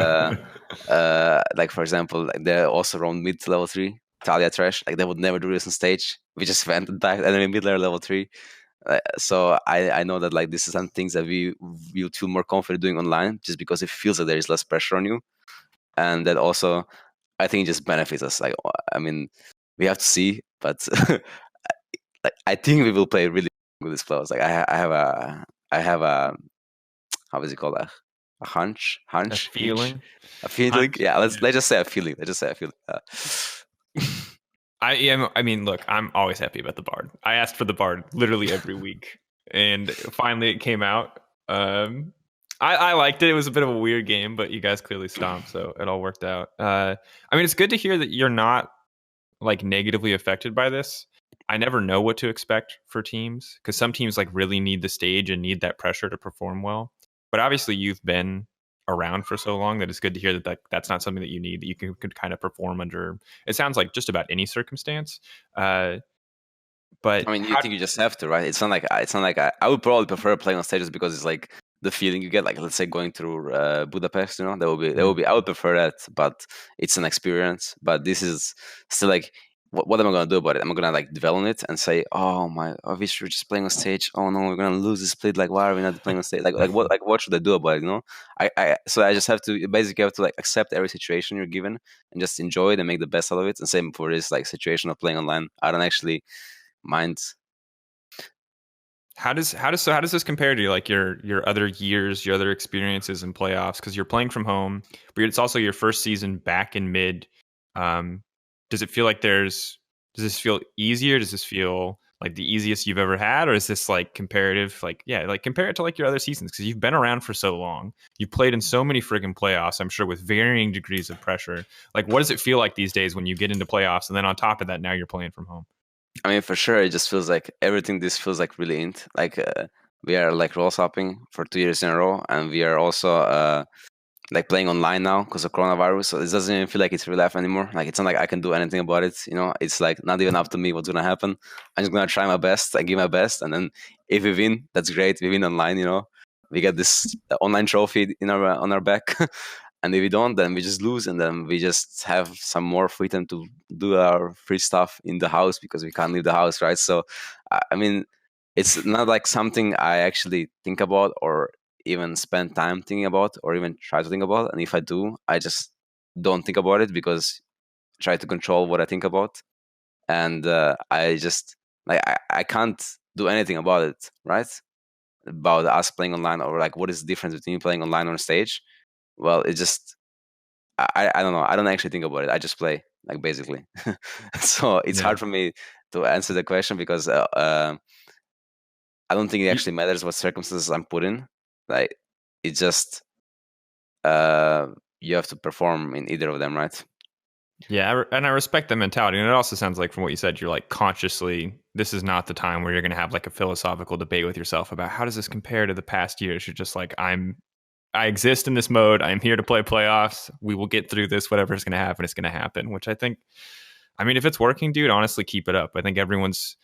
S2: like for example, like they're also around mid to level 3. Talia Trash, like they would never do this on stage. We just went and died enemy mid level 3. So I know that like this is some things that we would feel more confident doing online, just because it feels like there is less pressure on you, and that also I think it just benefits us. Like I mean, we have to see, but like I think we will play really good this playoffs. Like I have a how is it called, a hunch,
S1: a feeling,
S2: yeah. Let's just say a feeling.
S1: I mean, look, I'm always happy about the Bard. I asked for the Bard literally every week, and finally it came out. I liked it. It was a bit of a weird game, but you guys clearly stomped, so it all worked out. I mean, it's good to hear that you're not like negatively affected by this. I never know what to expect for teams because some teams like really need the stage and need that pressure to perform well. But obviously, you've been around for so long that it's good to hear that that's not something that you need, that you can kind of perform under, it sounds like, just about any circumstance. But
S2: I mean, you think you just have to, right? It's not like I would probably prefer playing on stages because it's like the feeling you get, like let's say going through Budapest, that would be I would prefer that, but it's an experience. But this is still like what am I gonna do about it? Am I gonna like dwell on it and say, "Oh my, I wish we were just playing on stage. Oh no, we're gonna lose this split. Like, why are we not playing on stage? Like what should I do about it? You know, so I just have to basically have to like accept every situation you're given and just enjoy it and make the best out of it. And same for this like situation of playing online. I don't actually mind.
S1: How does this compare to like your other years, your other experiences in playoffs? Because you're playing from home, but it's also your first season back in mid. Does it feel like does this feel easier? Does this feel like the easiest you've ever had, or is this like comparative? Like compare it to like your other seasons, because you've been around for so long. You've played in so many friggin' playoffs, I'm sure, with varying degrees of pressure. Like, what does it feel like these days when you get into playoffs, and then on top of that, now you're playing from home?
S2: I mean, for sure, it just feels like everything. This feels like really int. Like we are like role swapping for 2 years in a row, and we are also like playing online now because of coronavirus. So it doesn't even feel like it's real life anymore. Like it's not like I can do anything about it. You know, it's like not even up to me what's gonna happen. I'm just gonna try my best. I give my best, and then if we win, that's great. We win online. You know, we get this online trophy in our on our back. And if we don't, then we just lose, and then we just have some more freedom to do our free stuff in the house because we can't leave the house, right? So, I mean, it's not like something I actually think about or even spend time thinking about or even try to think about. And if I do, I just don't think about it because I try to control what I think about. And I just, like, I can't do anything about it, right? About us playing online, or like what is the difference between playing online on stage. Well, it just, I don't know. I don't actually think about it. I just play, like, basically. So it's hard for me to answer the question because I don't think it actually matters what circumstances I'm put in. Like, it's just you have to perform in either of them, right?
S1: Yeah, and I respect the mentality. And it also sounds like from what you said, you're like consciously, this is not the time where you're going to have like a philosophical debate with yourself about how does this compare to the past years. You're just like, I exist in this mode. I'm here to play playoffs. We will get through this. Whatever's going to happen, it's going to happen, which I think, I mean, if it's working, dude, honestly, keep it up. I think everyone's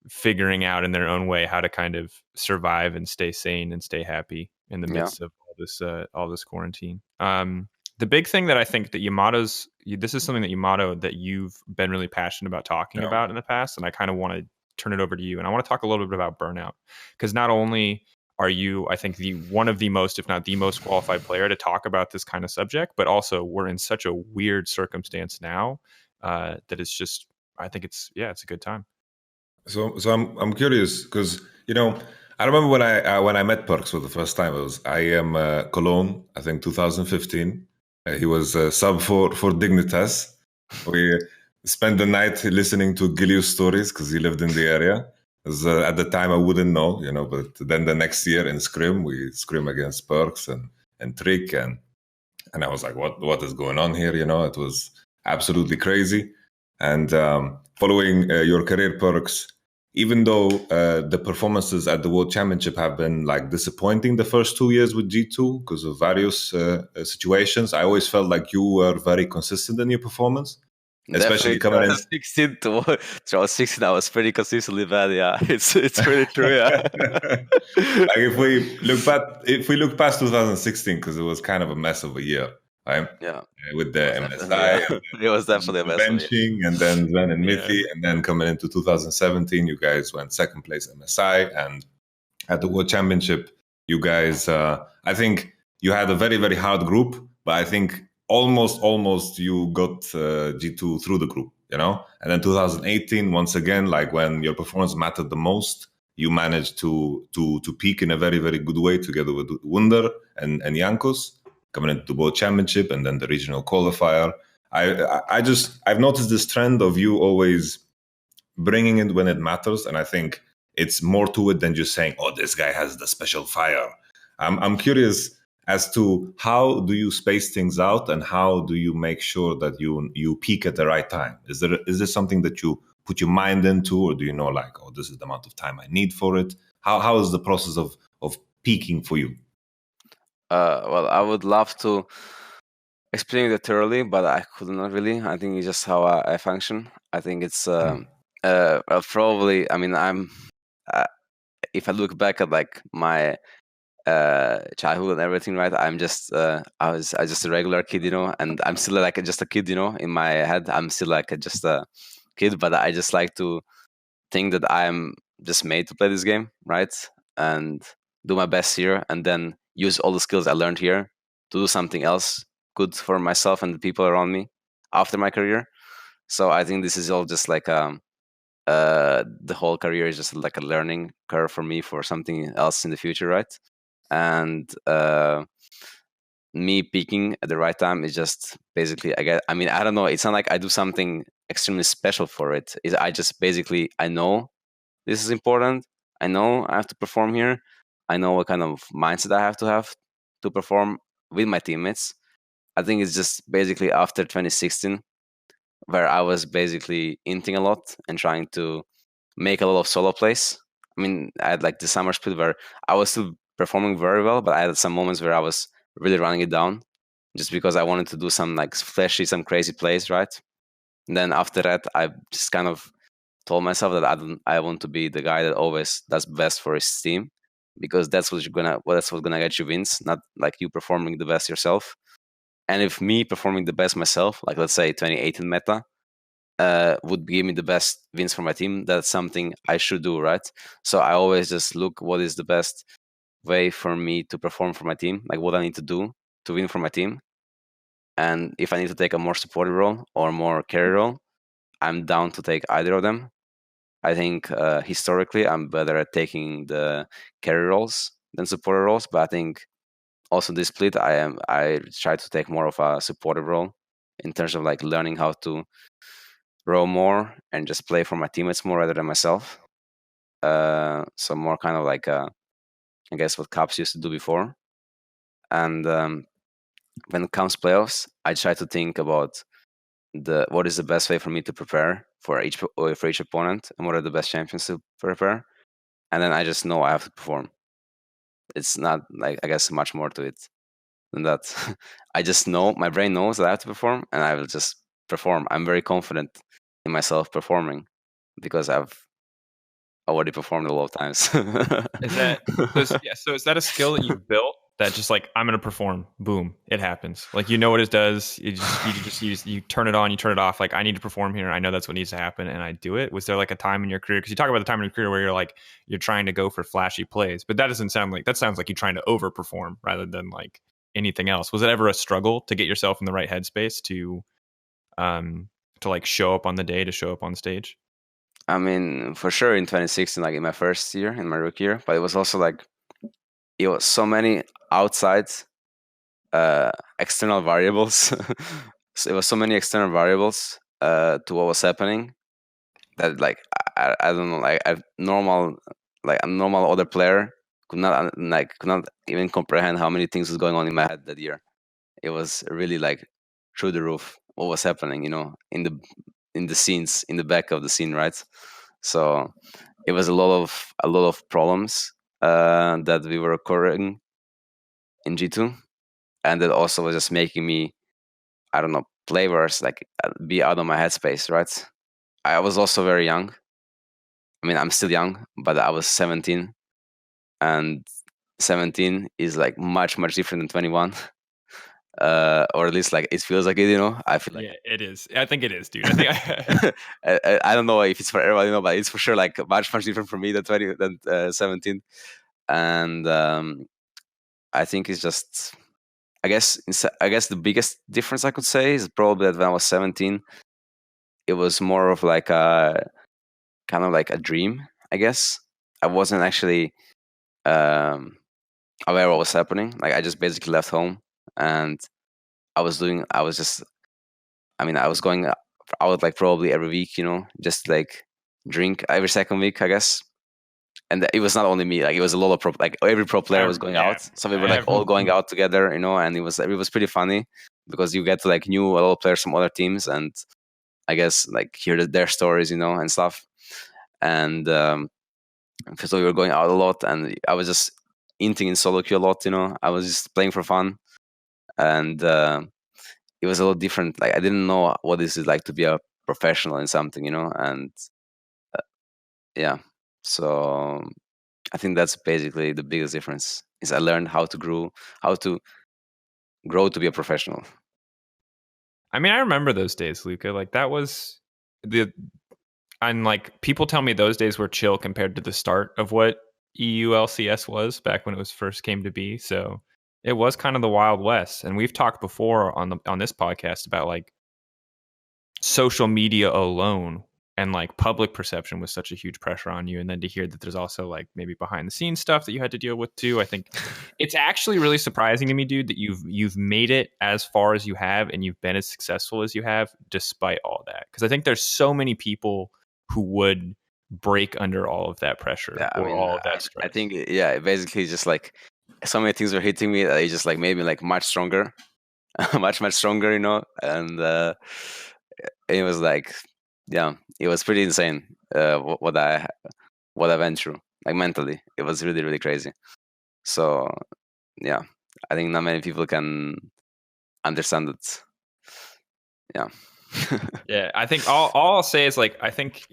S1: figuring out in their own way how to kind of survive and stay sane and stay happy in the midst of all this quarantine. The big thing that I think that this is something that Yamato, that you've been really passionate about talking about in the past, and I kind of want to turn it over to you. And I want to talk a little bit about burnout, because not only are you, I think, one of the most, if not the most qualified player to talk about this kind of subject, but also we're in such a weird circumstance now that it's just, I think it's a good time.
S3: So I'm curious because, you know, I remember when I met Perkz for the first time. I am Cologne, I think 2015. He was sub for Dignitas. We spent the night listening to Gilius stories because he lived in the area. At the time, I wouldn't know, you know, but then the next year in Scrim, we scrim against Perkz and Trick, and I was like, what is going on here? You know, it was absolutely crazy. And following your career, Perkz, even though the performances at the World Championship have been like disappointing the first 2 years with G2 because of various situations, I always felt like you were very consistent in your performance. Especially coming in
S2: 16 to 16, I was pretty consistently bad. Yeah, it's pretty true. Yeah.
S3: Like if we look past 2016, because it was kind of a mess of a year, right?
S2: Yeah.
S3: With the MSI,
S2: it was definitely a mess.
S3: Benching, and then Sven and Mithi, and then coming into 2017, you guys went second place MSI, and at the World Championship, you guys, I think you had a very, very hard group, but I think almost you got G2 through the group, you know? And then 2018, once again, like when your performance mattered the most, you managed to peak in a very, very good way together with Wunder and Jankos, coming into the World Championship and then the regional qualifier. I've noticed this trend of you always bringing it when it matters, and I think it's more to it than just saying, oh, this guy has the special fire. I'm curious as to how do you space things out, and how do you make sure that you peak at the right time? Is there something that you put your mind into, or do you know like, oh, this is the amount of time I need for it? How is the process of peaking for you?
S2: Well, I would love to explain it thoroughly, but I could not really. I think it's just how I function. I think it's probably. I mean, I'm. If I look back at like my childhood and everything, right? I'm just I was just a regular kid, you know, and I'm still like just a kid, you know. In my head, I'm still like just a kid, but I just like to think that I'm just made to play this game, right? And do my best here, and then use all the skills I learned here to do something else good for myself and the people around me after my career. So I think this is all just like the whole career is just like a learning curve for me for something else in the future, right? And me peaking at the right time is just basically I don't know, it's not like I do something extremely special for it. I just basically, I know this is important, I know I have to perform here, I know what kind of mindset I have to perform with my teammates. I think it's just basically after 2016 where I was basically inting a lot and trying to make a lot of solo plays. I mean, I had like the summer split where I was still performing very well, but I had some moments where I was really running it down just because I wanted to do some like flashy, some crazy plays, right? And then after that, I just kind of told myself that I want to be the guy that always does best for his team, because that's what's gonna get you wins, not like you performing the best yourself. And if me performing the best myself, like let's say 2018 meta, would give me the best wins for my team, that's something I should do, right? So I always just look what is the best way for me to perform for my team, like what I need to do to win for my team. And if I need to take a more supportive role or more carry role, I'm down to take either of them. I think historically I'm better at taking the carry roles than supporter roles, but I think also this split I try to take more of a supportive role in terms of like learning how to row more and just play for my teammates more rather than myself. So more kind of like I guess what Caps used to do before. And when it comes playoffs, I try to think about what is the best way for me to prepare for each opponent, and what are the best champions to prepare. And then I just know I have to perform. It's not like, I guess, much more to it than that. I just know, my brain knows that I have to perform, and I will just perform. I'm very confident in myself performing because I've already performed a lot of times.
S1: So is that a skill that you built that just like, I'm going to perform, boom, it happens? Like, you know what it does, you turn it on, you turn it off, like, I need to perform here, I know that's what needs to happen, and I do it? Was there like a time in your career, because you talk about the time in your career where you're like, you're trying to go for flashy plays, but that sounds like you're trying to overperform rather than like anything else. Was it ever a struggle to get yourself in the right headspace to like show up on the day, to show up on stage?
S2: I mean, for sure in 2016, like in my first year, in my rookie year, but it was also like, it was so many outside external variables. So it was so many external variables to what was happening that like I don't know, like a normal other player could not even comprehend how many things was going on in my head that year. It was really like through the roof what was happening, in the scenes, in the back of the scene, right? So it was a lot of problems that we were occurring in G2, and that also was just making me, I don't know, play worse, like be out of my headspace, right? I was also very young. I mean, I'm still young, but I was 17, and 17 is like much different than 21. Or at least like it feels like it, I feel like,
S1: yeah, it is. I think it is, dude. I think
S2: I don't know if it's for everybody, but it's for sure like much different for me than 17. And I think it's just, I guess the biggest difference I could say is probably that when I was 17, it was more of like a kind of like a dream, I guess. I wasn't actually aware what was happening. Like, I just basically left home, and I was going out like probably every week, just like drink every second week, I guess. And it was not only me, like it was a lot of every pro player was going out. So we were like all going out together, and it was pretty funny because you get to like knew a lot of players from other teams, and I guess like hear their stories, and stuff. And so we were going out a lot, and I was just inting in solo queue a lot, I was just playing for fun. And it was a lot different. Like, I didn't know what this is like to be a professional in something, and yeah. So I think that's basically the biggest difference, is I learned how to grow to be a professional.
S1: I mean, I remember those days, Luca. Like, that was and like people tell me those days were chill compared to the start of what EULCS was back when it was first came to be. So it was kind of the Wild West. And we've talked before on this podcast about like social media alone and like public perception was such a huge pressure on you. And then to hear that there's also like maybe behind the scenes stuff that you had to deal with too. I think it's actually really surprising to me, dude, that you've made it as far as you have and you've been as successful as you have despite all that. Because I think there's so many people who would break under all of that pressure all of that stress.
S2: I think, basically just like so many things were hitting me that it just like made me like much stronger, much stronger, you know. And it was like, it was pretty insane what I went through, like mentally. It was really, really crazy. So yeah, I think not many people can understand it. Yeah.
S1: Yeah, I think all I'll say is like I think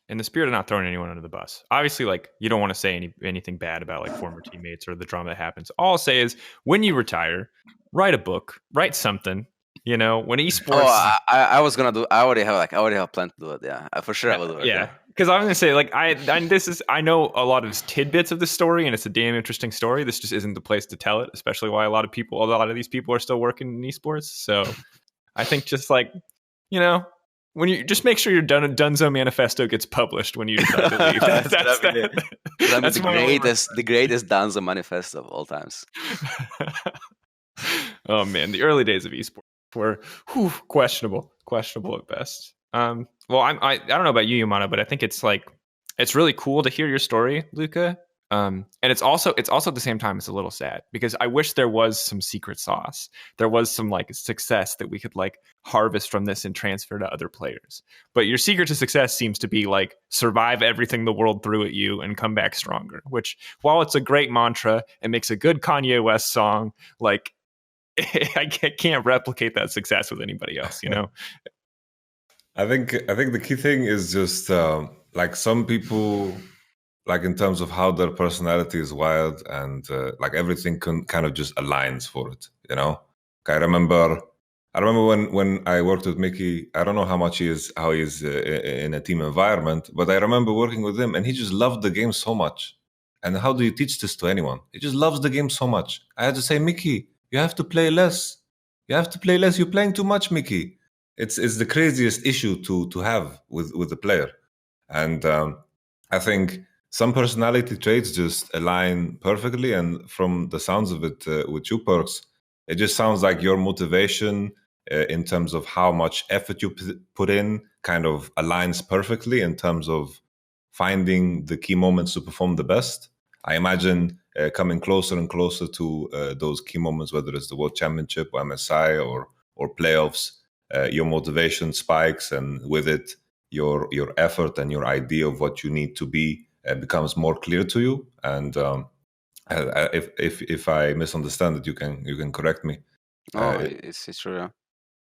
S1: in the spirit of not throwing anyone under the bus, obviously like you don't want to say anything bad about like former teammates or the drama that happens. All I'll say is when you retire, write a book, write something. You know, when esports.
S2: Oh, I was gonna do. I already have planned to do it. Yeah, for sure I will do it.
S1: Yeah, because I'm gonna say like I know a lot of tidbits of this story, and it's a damn interesting story. This just isn't the place to tell it, especially why a lot of these people are still working in esports. So I think just like, you know, when you just make sure your Dunzo manifesto gets published when you decide to leave. That's
S2: the greatest Dunzo manifesto of all times.
S1: Oh man, the early days of esports were questionable at best. Well, I don't know about you, Yamato, but I think it's really cool to hear your story, Luca. And it's also at the same time it's a little sad because I wish there was some secret sauce. There was some like success that we could like harvest from this and transfer to other players. But your secret to success seems to be like survive everything the world threw at you and come back stronger. Which, while it's a great mantra, it makes a good Kanye West song. Like I can't replicate that success with anybody else, you know.
S3: I think the key thing is just like some people, like in terms of how their personality is wired and like everything kind of just aligns for it, you know. I remember when I worked with Mickey. I don't know how he is in a team environment, but I remember working with him and he just loved the game so much. And how do you teach this to anyone? He just loves the game so much. I had to say, Mickey, you have to play less. You're playing too much, Mickey. It's the craziest issue to have with the player. And I think some personality traits just align perfectly. And from the sounds of it with you, Perkz, it just sounds like your motivation in terms of how much effort you put in kind of aligns perfectly in terms of finding the key moments to perform the best. I imagine coming closer and closer to those key moments, whether it's the World Championship or MSI or playoffs, your motivation spikes, and with it, your effort and your idea of what you need to be becomes more clear to you. And if I misunderstand it, you can correct me.
S2: It's true. Yeah.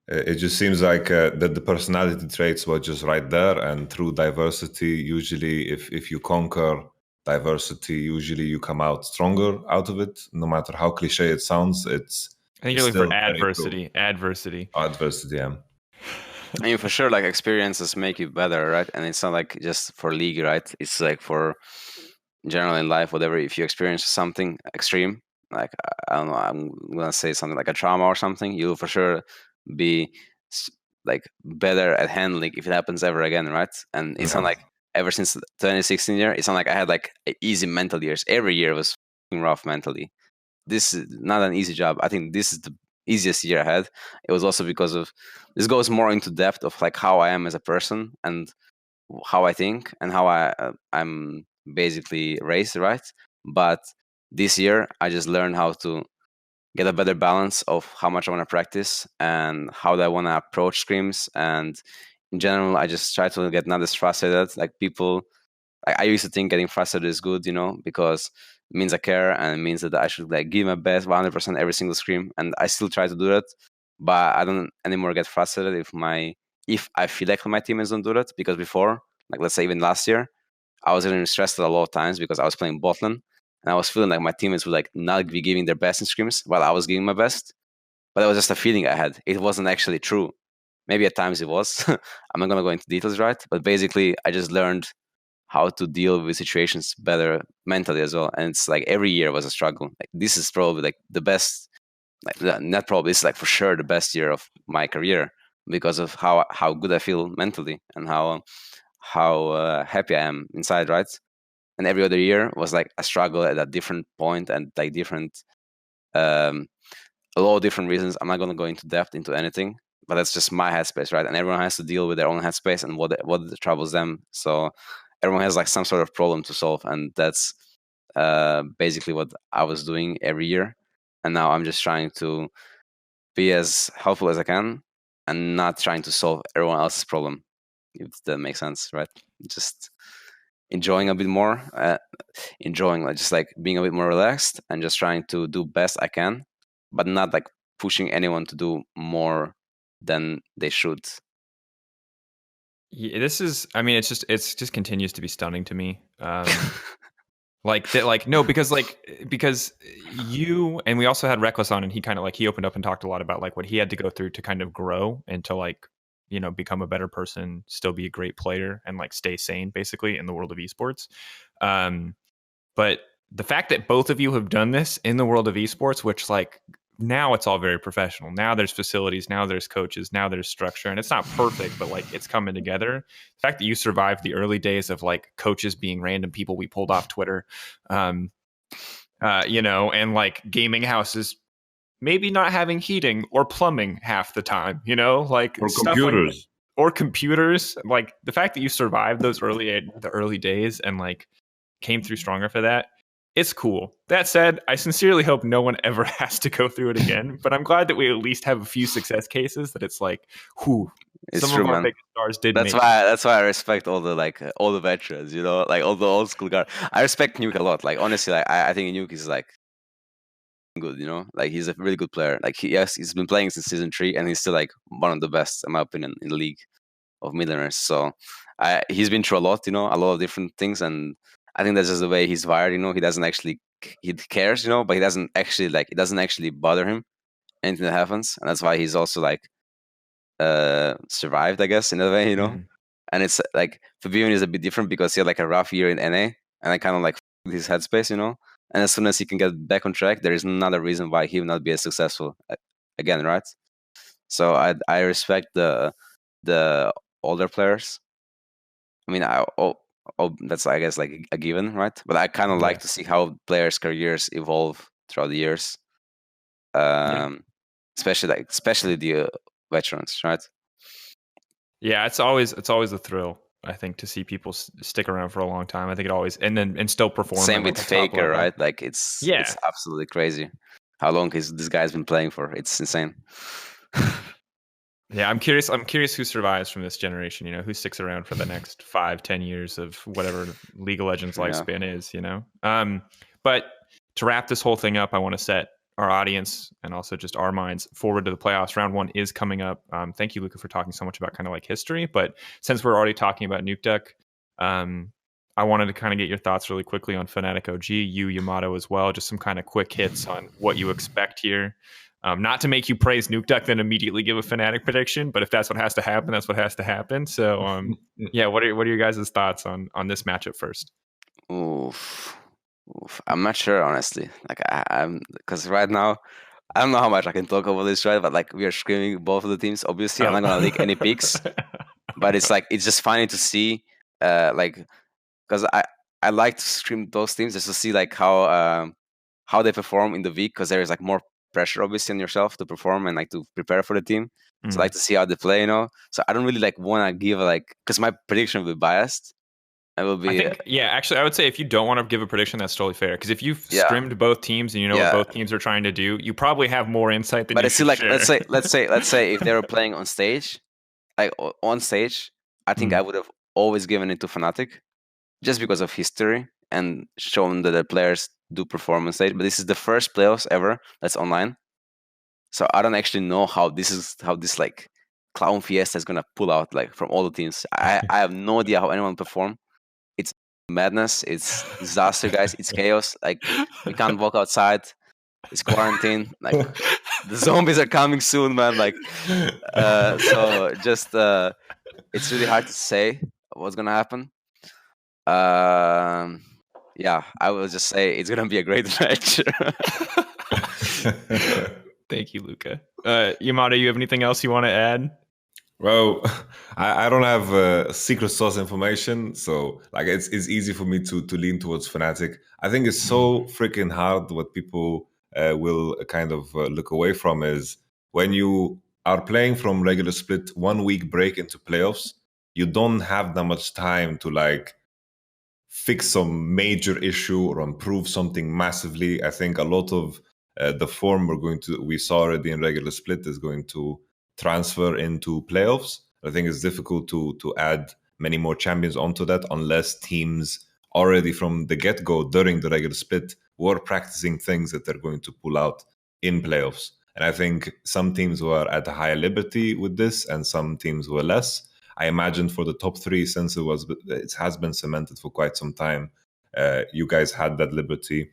S3: It just seems like that the personality traits were just right there, and through diversity, usually if you conquer diversity, usually you come out stronger out of it. No matter how cliche it sounds, I
S1: think you're looking for adversity. Adversity,
S3: yeah.
S2: I mean, for sure, like experiences make you better, right? And it's not like just for league, right? It's like for general in life, whatever. If you experience something extreme, like I don't know, I'm gonna say something like a trauma or something, you'll for sure be like better at handling if it happens ever again, right? And it's not like ever since 2016 year, it's not like I had like easy mental years. Every year was rough mentally. This is not an easy job. I think this is the easiest year I had. It was also because of this goes more into depth of like how I am as a person and how I think and how I'm basically raised, right? But this year I just learned how to get a better balance of how much I want to practice and how do I want to approach scrims. And in general, I just try to get not as frustrated. Like people, I used to think getting frustrated is good, you know, because it means I care and it means that I should like give my best 100% every single scrim. And I still try to do that, but I don't anymore get frustrated if I feel like my teammates don't do that. Because before, like let's say even last year, I was getting stressed a lot of times because I was playing bot lane. And I was feeling like my teammates would like not be giving their best in scrims while I was giving my best. But it was just a feeling I had. It wasn't actually true. Maybe at times it was. I'm not gonna go into details, right? But basically, I just learned how to deal with situations better mentally as well. And it's like every year was a struggle. Like this is probably like the best, like not probably, it's like for sure the best year of my career because of how good I feel mentally and how happy I am inside, right? And every other year was like a struggle at a different point and like different, a lot of different reasons. I'm not gonna go into depth into anything, but that's just my headspace, right? And everyone has to deal with their own headspace and what troubles them. So everyone has like some sort of problem to solve, and that's basically what I was doing every year. And now I'm just trying to be as helpful as I can and not trying to solve everyone else's problem, if that makes sense, right? Just enjoying a bit more, enjoying like just like being a bit more relaxed and just trying to do best I can, but not like pushing anyone to do more than they should.
S1: Yeah, this is, I mean, it's just continues to be stunning to me. Like that, like no, because you, and we also had Reckless on, and he kind of like he opened up and talked a lot about like what he had to go through to kind of grow and to like, you know, become a better person, still be a great player, and like stay sane basically in the world of esports. But the fact that both of you have done this in the world of esports, which like now it's all very professional. Now there's facilities, now there's coaches, now there's structure, and it's not perfect, but like it's coming together. The fact that you survived the early days of like coaches being random people we pulled off Twitter, you know, and like gaming houses maybe not having heating or plumbing half the time, you know, like
S3: Or
S1: stuff
S3: computers.
S1: like, or computers. Like the fact that you survived those the early days and like came through stronger for that. It's cool. That said, I sincerely hope no one ever has to go through it again. But I'm glad that we at least have a few success cases that it's like, whew,
S2: It's
S1: some
S2: true,
S1: of our
S2: man.
S1: biggest stars did
S2: That's
S1: make
S2: why I respect all the like all the veterans, you know, like all the old school guys. I respect Nuke a lot. Like honestly, like I think Nuke is like good, you know, like he's a really good player. Like he's been playing since season 3, and he's still like one of the best, in my opinion, in the league of millionaires. So he's been through a lot, you know, a lot of different things, and I think that's just the way he's wired. You know, he doesn't actually he cares, you know, but he doesn't actually like it doesn't actually bother him anything that happens, and that's why he's also like survived, I guess, in a way, you know. And it's like Febiven is a bit different because he had like a rough year in NA, and I kind of like his headspace, you know. And as soon as he can get back on track, there is another reason why he will not be as successful again, right? So I respect the older players. I mean, that's I guess like a given, right? But I kind of like to see how players' careers evolve throughout the years, especially the veterans, right?
S1: Yeah, it's always a thrill, I think, to see people stick around for a long time. I think it always and still perform.
S2: Same with
S1: like
S2: Faker, right? Like it's absolutely crazy how long this guy's been playing for. It's insane.
S1: Yeah, I'm curious who survives from this generation, you know, who sticks around for the next 5-10 years of whatever League of Legends lifespan is, you know. But to wrap this whole thing up, I want to set our audience and also just our minds forward to the playoffs. Round 1 is coming up. Thank you, Luca, for talking so much about kind of like history. But since we're already talking about Nuke Duck, I wanted to kind of get your thoughts really quickly on Fnatic OG, you, Yamato as well. Just some kind of quick hits on what you expect here. Not to make you praise Nuke Duck, then immediately give a Fnatic prediction, but if that's what has to happen, that's what has to happen. So, yeah, what are your guys' thoughts on this matchup first?
S2: Oof. I'm not sure, honestly. Like I'm because right now I don't know how much I can talk about this, right? But like we are screaming both of the teams. Obviously, I'm not gonna leak any picks, but it's like it's just funny to see, like because I like to scream those teams just to see like how they perform in the week, because there is like more pressure obviously on yourself to perform and like to prepare for the team. So I like to see how they play, you know. So I don't really like want to give like, because my prediction will be biased. I will be.
S1: I think, actually, I would say if you don't want to give a prediction, that's totally fair. Because if you've scrimmed both teams and you know what both teams are trying to do, you probably have more insight than. But
S2: it's still like let's say if they were playing on stage, I think I would have always given it to Fnatic, just because of history and shown that the players do perform on stage. But this is the first playoffs ever that's online, so I don't actually know how this like Clown Fiesta is gonna pull out like from all the teams. I have no idea how anyone perform. It's madness. It's disaster, guys. It's chaos. Like we can't walk outside. It's quarantine. Like the zombies are coming soon, man. Like so just it's really hard to say what's gonna happen. Yeah, I will just say it's gonna be a great match.
S1: Thank you, Luca. Yamato, you have anything else you want to add?
S3: Well, I don't have secret sauce information, so like it's easy for me to lean towards Fnatic. I think it's so freaking hard. What people will kind of look away from is when you are playing from regular split, 1 week break into playoffs, you don't have that much time to like fix some major issue or improve something massively. I think a lot of the form we saw already in regular split is going to transfer into playoffs. I think it's difficult to add many more champions onto that unless teams already from the get-go during the regular split were practicing things that they're going to pull out in playoffs. And I think some teams were at a higher liberty with this and some teams were less. I imagine for the top three, since it has been cemented for quite some time, you guys had that liberty.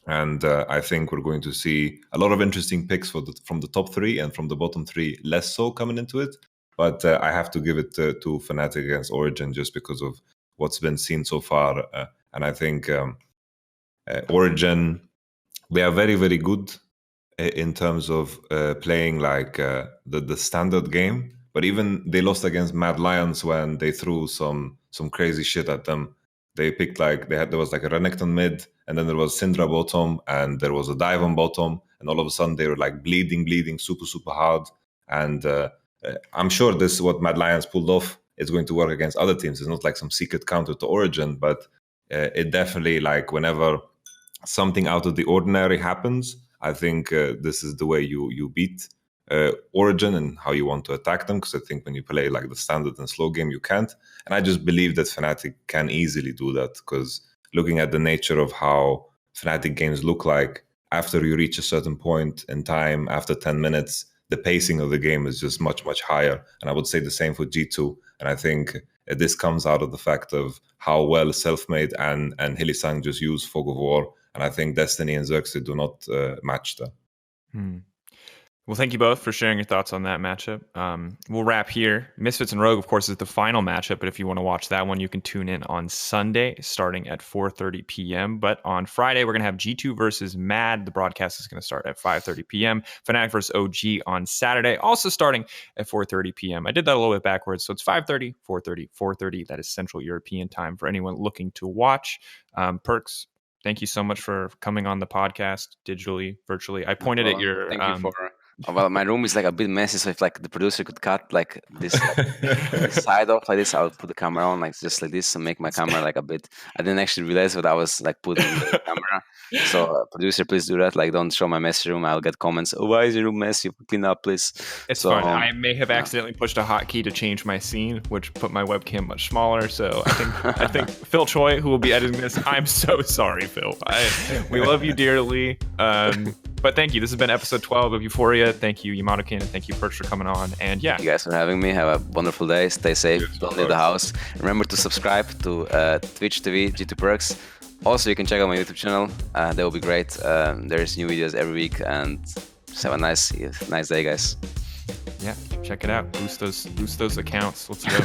S3: And I think we're going to see a lot of interesting picks from the top three, and from the bottom three, less so coming into it. But I have to give it to Fnatic against Origin just because of what's been seen so far. And I think Origin, they are very, very good in terms of playing like the standard game. But even they lost against Mad Lions when they threw some crazy shit at them. They picked there was like a Renekton mid, and then there was Syndra bottom, and there was a dive on bottom, and all of a sudden they were like bleeding super, super hard. And I'm sure this is what Mad Lions pulled off. It's going to work against other teams. It's not like some secret counter to Origin, but it definitely, like, whenever something out of the ordinary happens, I think this is the way you beat Origin and how you want to attack them, because I think when you play like the standard and slow game, you can't. And I just believe that Fnatic can easily do that, because looking at the nature of how Fnatic games look like, after you reach a certain point in time, after 10 minutes, the pacing of the game is just much, much higher. And I would say the same for G2. And I think this comes out of the fact of how well Selfmade and Hylissang just use Fog of War. And I think Destiny and Xerxes do not match that.
S1: Well, thank you both for sharing your thoughts on that matchup. We'll wrap here. Misfits and Rogue, of course, is the final matchup, but if you want to watch that one, you can tune in on Sunday starting at 4:30 p.m. But on Friday, we're going to have G2 versus Mad. The broadcast is going to start at 5:30 p.m. Fnatic versus OG on Saturday, also starting at 4:30 p.m. I did that a little bit backwards, so it's 5:30, 4:30, 4:30. That is Central European time for anyone looking to watch. Perkz, thank you so much for coming on the podcast digitally, virtually. I pointed at your...
S2: Thank you for... Well, my room is like a bit messy, so if like the producer could cut like this side off like this, I would put the camera on like just like this and make my camera like a bit. I didn't actually realize what I was like putting in the camera. So producer, please do that. Like, don't show my messy room. I'll get comments. Oh, why is your room messy? Clean up, please.
S1: It's fine. I may have accidentally pushed a hotkey to change my scene, which put my webcam much smaller. So I think Phil Choi, who will be editing this, I'm so sorry, Phil. We love you dearly. But thank you. This has been episode 12 of EUphoria. Thank you, Yamato, and thank you, Perkz, for coming on. And yeah.
S2: Thank you guys for having me. Have a wonderful day. Stay safe. Don't leave the house. Remember to subscribe to Twitch TV, G2 Perkz. Also, you can check out my YouTube channel. That will be great. There's new videos every week. And just have a nice day, guys.
S1: Yeah, check it out. Boost those accounts. Let's go.